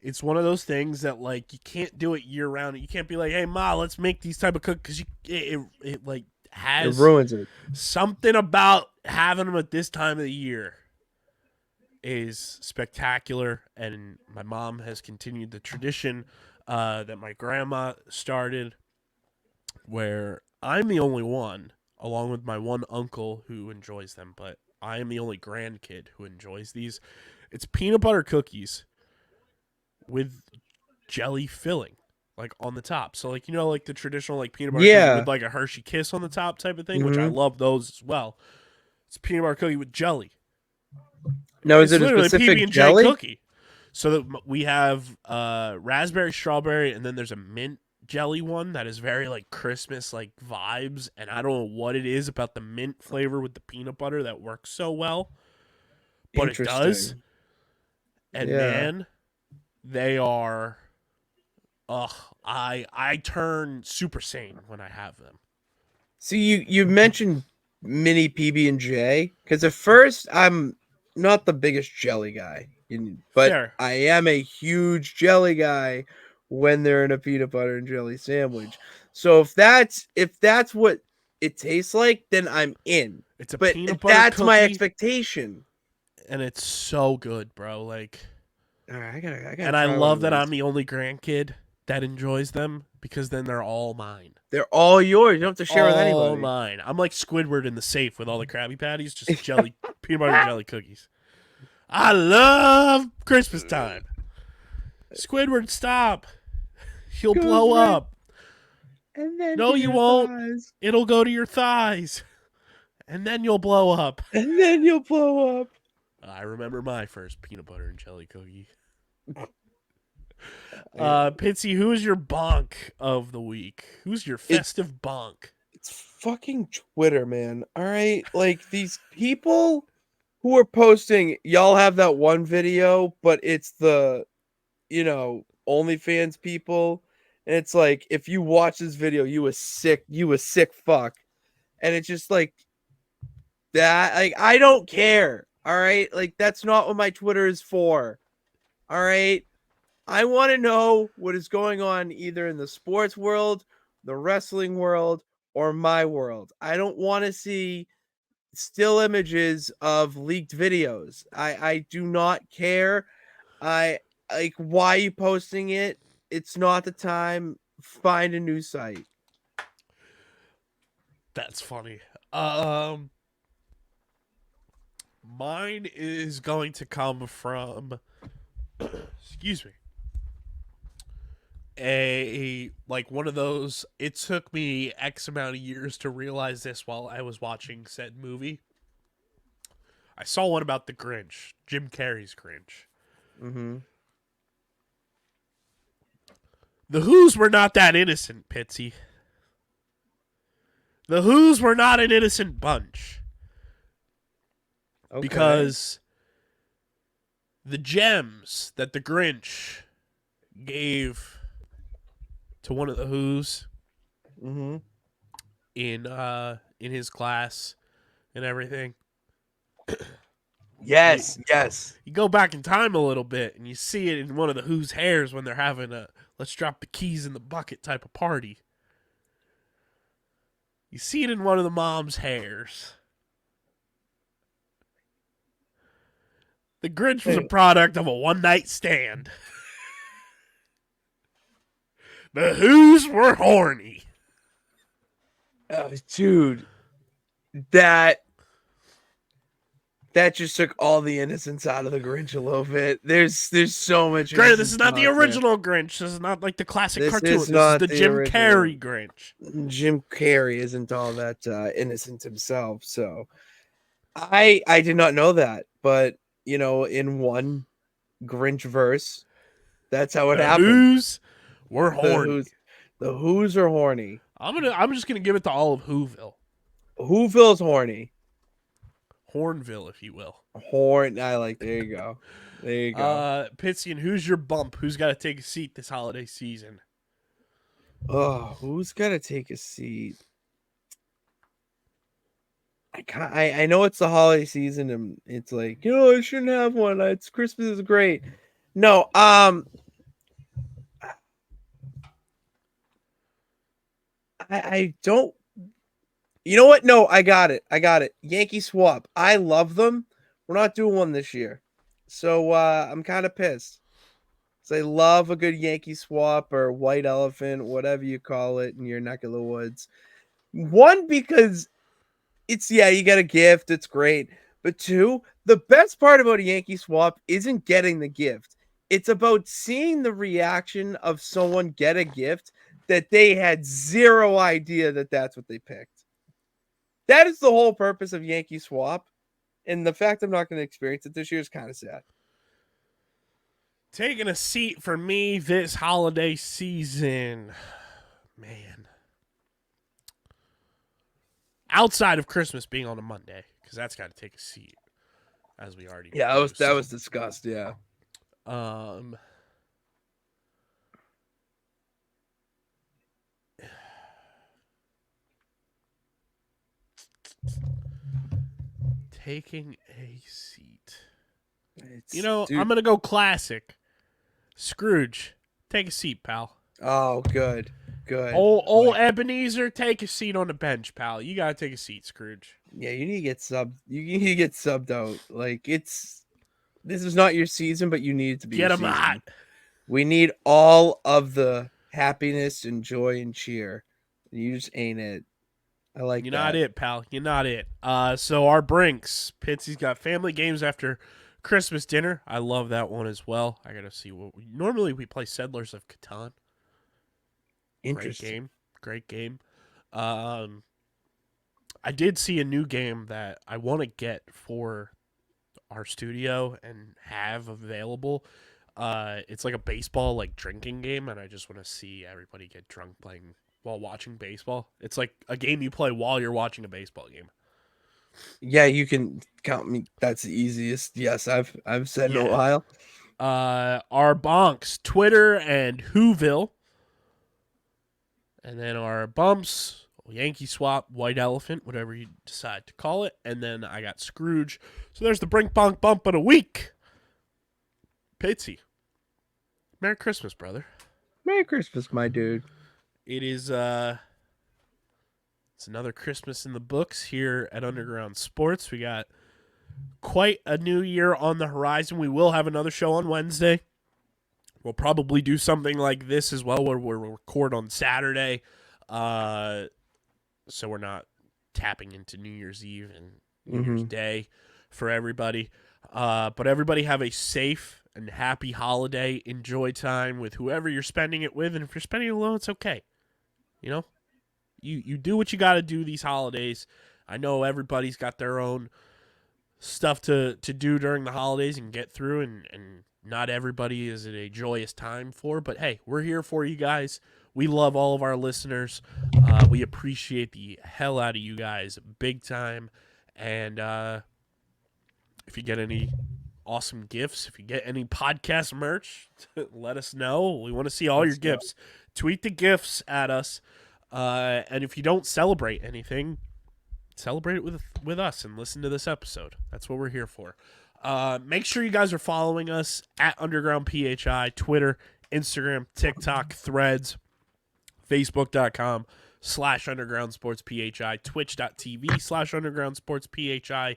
it's one of those things that like you can't do it year round. You can't be like, "Hey ma, let's make these type of cookies," because it like It has ruins it. something about having them at this time of the year is spectacular, and my mom has continued the tradition that my grandma started, where I'm the only one, along with my one uncle, who enjoys them, but I am the only grandkid who enjoys these. It's peanut butter cookies with jelly filling, like on the top. So, like, like the traditional, like, peanut butter cookie Yeah. with, like, a Hershey Kiss on the top type of thing, which I Hmm. love those as well. It's peanut butter cookie with jelly. Now, is It's it a literally a specific PB&J jelly? cookie. So that we have raspberry, strawberry, and then there's a mint jelly one that is very like Christmas like vibes, and I don't know what it is about the mint flavor with the peanut butter that works so well, but it does. Interesting. And Yeah. man, they are ugh, I turn super sane when I have them. So you mentioned mini PB and J because at first I'm not the biggest jelly guy, but Fair. I am a huge jelly guy when they're in a peanut butter and jelly sandwich. So if that's what it tastes like, then I'm in. It's a But peanut butter that's my cookie expectation. and it's so good, bro. Like, All right, I gotta and I try one love of that I'm these. the only grandkid that enjoys them because then they're all mine. They're all yours. You don't have to share with All anybody. mine. I'm like Squidward in the safe with all the Krabby Patties, just jelly, peanut butter and jelly cookies. I love Christmas time. Squidward, stop. You'll Goes blow right up. and then No, to you your won't. thighs, It'll go to your thighs, and then you'll blow up. and then you'll blow up. I remember my first peanut butter and jelly cookie. Yeah. Pitsy, who is your bonk of the week? Who's your It's festive bonk? it's fucking Twitter, man. All right, like these people who are posting, y'all have that one video, but it's the OnlyFans people, and it's like if you watch this video, you a sick fuck, and it's just like that. Like I don't care. All right, like that's not what my Twitter is for. All right, I want to know what is going on either in the sports world, the wrestling world, or my world. I don't want to see still images of leaked videos. I do not care. I like why are you posting it? It's not the time. Find a new site. That's funny. Um, Mine is going to come from, excuse me, a like one of those. It took me X amount of years to realize this while I was watching said movie. I saw one about the Grinch, Jim Carrey's Grinch. Mm-hmm. The Who's were not that innocent, Pitsy. The Who's were not an innocent bunch Okay. because the gems that the Grinch gave to one of the Who's Mm-hmm. in his class and everything Yes, yes. You go back in time a little bit and you see it in one of the Who's hairs when they're having a let's drop the keys in the bucket type of party. You see it in one of the mom's hairs. The Grinch was a product of a one-night stand. The Who's were horny. Oh, dude, that just took all the innocence out of the Grinch a little bit. There's so much. Granted, this is not the innocence original Grinch. This is not like the classic This cartoon. is This is not the the Jim original. Carrey Grinch. there. Jim Carrey isn't all that innocent himself, so I did not know that. But in one Grinch verse, that's how it The happened. Who's were horny. The Who's are horny. I'm just gonna give it to all of Whoville. Whoville's horny. Hornville, if you will. I like. There you go. There you go. Pitsy, and who's your bump? Who's got to take a seat this holiday season? Oh, who's got to take a seat? I know it's the holiday season and it's like, I shouldn't have one. It's Christmas is great. No, I don't. You know what? No, I got it. Yankee Swap. I love them. We're not doing one this year. So I'm kind of pissed. So I love a good Yankee Swap or White Elephant, whatever you call it in your neck of the woods. One, because you get a gift. It's great. But two, the best part about a Yankee Swap isn't getting the gift. It's about seeing the reaction of someone get a gift that they had zero idea that that's what they picked. That is the whole purpose of Yankee Swap. And the fact I'm not going to experience it this year is kind of sad. Taking a seat for me this holiday season. Man. Outside of Christmas being on a Monday, because that's got to take a seat, as we already know. That was discussed, yeah. Taking a seat. Dude. I'm going to go classic. Scrooge, take a seat, pal. Oh, good. Old Ebenezer, take a seat on the bench, pal. You got to take a seat, Scrooge. Yeah, you need to get subbed. You need to get subbed out. Like, this is not your season, but you need it to be Get your him season. hot. We need all of the happiness and joy and cheer. You just ain't it. I like You're that. not it, pal. You're not it. So our Brinks. Pitsy's got family games after Christmas dinner. I love that one as well. I got to see what normally we play Settlers of Catan. Interesting. Great game. I did see a new game that I want to get for our studio and have available. It's like a baseball drinking game, and I just want to see everybody get drunk playing while watching baseball. It's like a game you play while you're watching a baseball game. Yeah, you can count me. That's the easiest. Yes, I've said in a while. Our bonks, Twitter and Whoville. And then our bumps, Yankee Swap, White Elephant, whatever you decide to call it. And then I got Scrooge. So there's the Brink Bonk Bump of the week. Pitsy. Merry Christmas, brother. Merry Christmas, my dude. It is it's another Christmas in the books here at Underground Sports. We got quite a new year on the horizon. We will have another show on Wednesday. We'll probably do something like this as well, where we'll record on Saturday, so we're not tapping into New Year's Eve and New Year's Day for everybody. But everybody have a safe and happy holiday. Enjoy time with whoever you're spending it with, and if you're spending it alone, it's okay. You do what you got to do these holidays. I know everybody's got their own stuff to do during the holidays and get through, and not everybody is it a joyous time for, but hey, we're here for you guys. We love all of our listeners. We appreciate the hell out of you guys big time. And if you get any awesome gifts, if you get any podcast merch, let us know. We want to see all your gifts. Tweet the gifts at us. And if you don't celebrate anything, celebrate it with us and listen to this episode. That's what we're here for. Make sure you guys are following us at Underground PHI, Twitter, Instagram, TikTok, Threads, Facebook.com/Underground Sports PHI, Twitch.tv/Underground Sports PHI.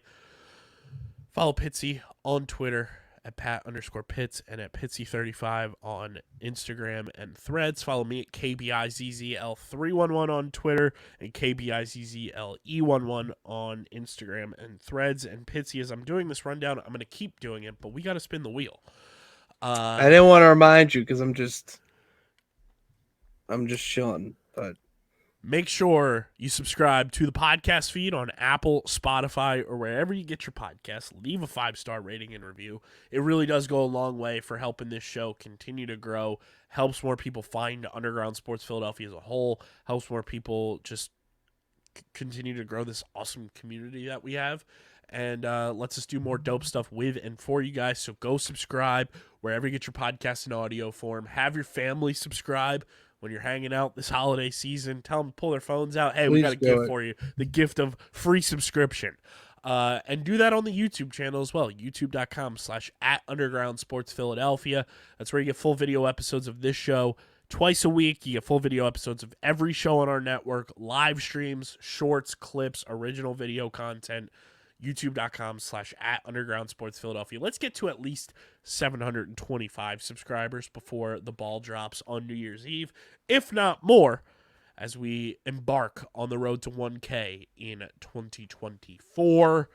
Follow Pitsy on Twitter at Pat_Pitts and at Pitsy35 on Instagram and Threads. Follow me at KBIZZL311 on Twitter and KBIZZLE11 on Instagram and Threads. And Pitsy, as I'm doing this rundown, I'm going to keep doing it, but we got to spin the wheel. I didn't want to remind you because I'm just chilling, but make sure you subscribe to the podcast feed on Apple, Spotify, or wherever you get your podcasts. Leave a 5-star rating and review. It really does go a long way for helping this show continue to grow, helps more people find Underground Sports Philadelphia as a whole, helps more people just continue to grow this awesome community that we have, and lets us do more dope stuff with and for you guys. So go subscribe wherever you get your podcast in audio form. Have your family subscribe. When you're hanging out this holiday season, tell them to pull their phones out. Hey, we got a gift for you. The gift of free subscription. And do that on the YouTube channel as well. YouTube.com/@Underground Sports Philadelphia. That's where you get full video episodes of this show twice a week. You get full video episodes of every show on our network, live streams, shorts, clips, original video content. YouTube.com/@Underground Sports Philadelphia. Let's get to at least 725 subscribers before the ball drops on New Year's Eve, if not more, as we embark on the road to 1K in 2024.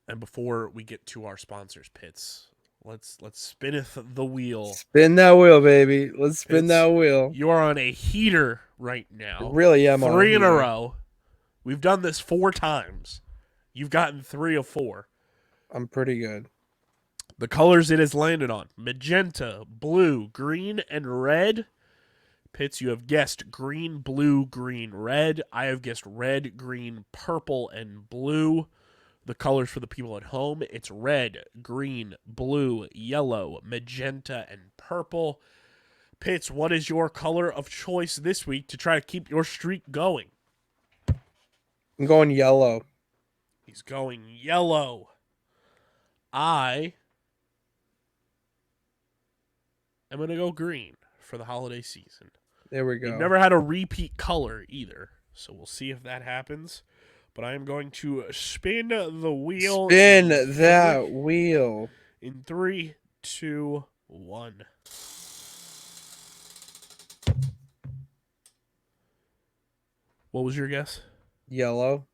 And before we get to our sponsors, Pitts, let's spinneth the wheel. Spin that wheel, baby. Let's spin that wheel. You are on a heater right now. Really am. 3 in a row. We've done this 4 times. You've gotten 3 of 4. I'm pretty good. The colors it has landed on: magenta, blue, green, and red. Pitts, you have guessed green, blue, green, red. I have guessed red, green, purple, and blue. The colors for the people at home: it's red, green, blue, yellow, magenta, and purple. Pitts, what is your color of choice this week to try to keep your streak going? I'm going yellow. He's going yellow. I am going to go green for the holiday season. There we go. We've never had a repeat color either, so we'll see if that happens. But I am going to spin the wheel. Spin that wheel. In 3, 2, 1. What was your guess? Yellow.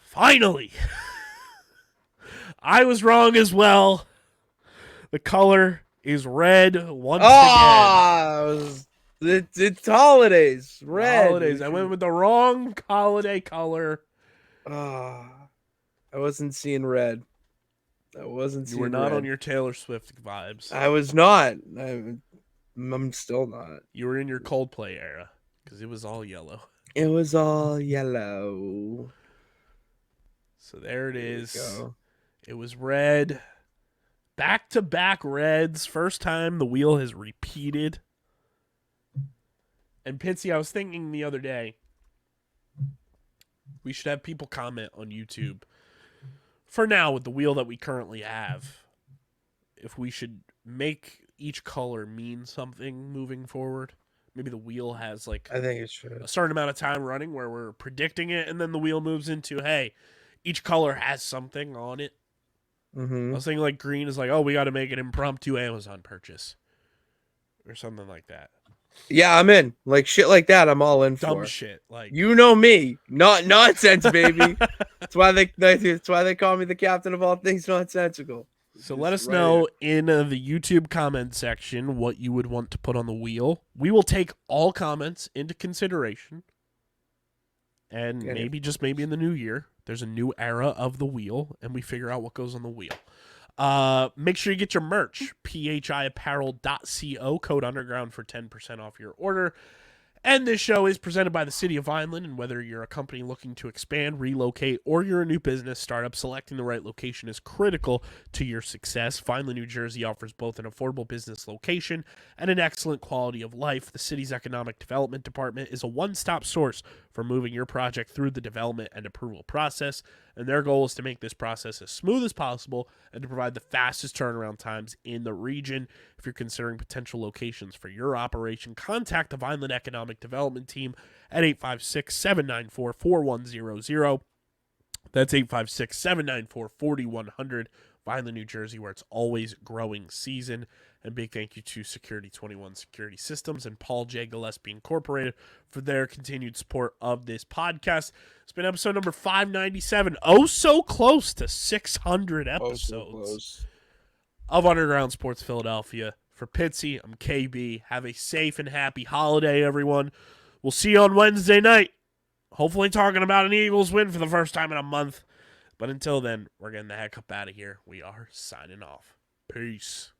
Finally! I was wrong as well. The color is red once again. It's holidays. Red. Holidays. I went with the wrong holiday color. I wasn't seeing red. I wasn't seeing You were not red. on your Taylor Swift vibes. I was not. I'm still not. You were in your Coldplay era because it was all yellow. It was all yellow. So there it is. Go. It was red. Back-to-back reds. First time the wheel has repeated. And Pitsy, I was thinking the other day, we should have people comment on YouTube. For now, with the wheel that we currently have, if we should make each color mean something moving forward. Maybe the wheel has I think it should. a certain amount of time running where we're predicting it, and then the wheel moves into, hey, each color has something on it. Mm-hmm. I was thinking like green is like, oh, we got to make an impromptu Amazon purchase or something like that. Yeah, I'm in. Like shit like that, I'm all in Dumb for. shit. Like, You know me, not nonsense, baby. That's why they call me the captain of all things nonsensical. so let us know in the YouTube comment section what you would want to put on the wheel. We will take all comments into consideration. And maybe, just maybe in the new year, there's a new era of the wheel, and we figure out what goes on the wheel. Make sure you get your merch, phiapparel.co, code underground for 10% off your order. And this show is presented by the City of Vineland, and whether you're a company looking to expand, relocate, or you're a new business startup, selecting the right location is critical to your success. Vineland, New Jersey offers both an affordable business location and an excellent quality of life. The city's economic development department is a one-stop source for moving your project through the development and approval process, and their goal is to make this process as smooth as possible and to provide the fastest turnaround times in the region. If you're considering potential locations for your operation, contact the Vineland Economic Development Team at 856-794-4100. That's 856-794-4100. Vineland, New Jersey, where it's always growing season. And big thank you to Security 21 Security Systems and Paul J. Gillespie Incorporated for their continued support of this podcast. It's been episode number 597. Oh, so close to 600 episodes of Underground Sports Philadelphia. For Pitsy, I'm KB. Have a safe and happy holiday, everyone. We'll see you on Wednesday night. Hopefully talking about an Eagles win for the first time in a month. But until then, we're getting the heck up out of here. We are signing off. Peace.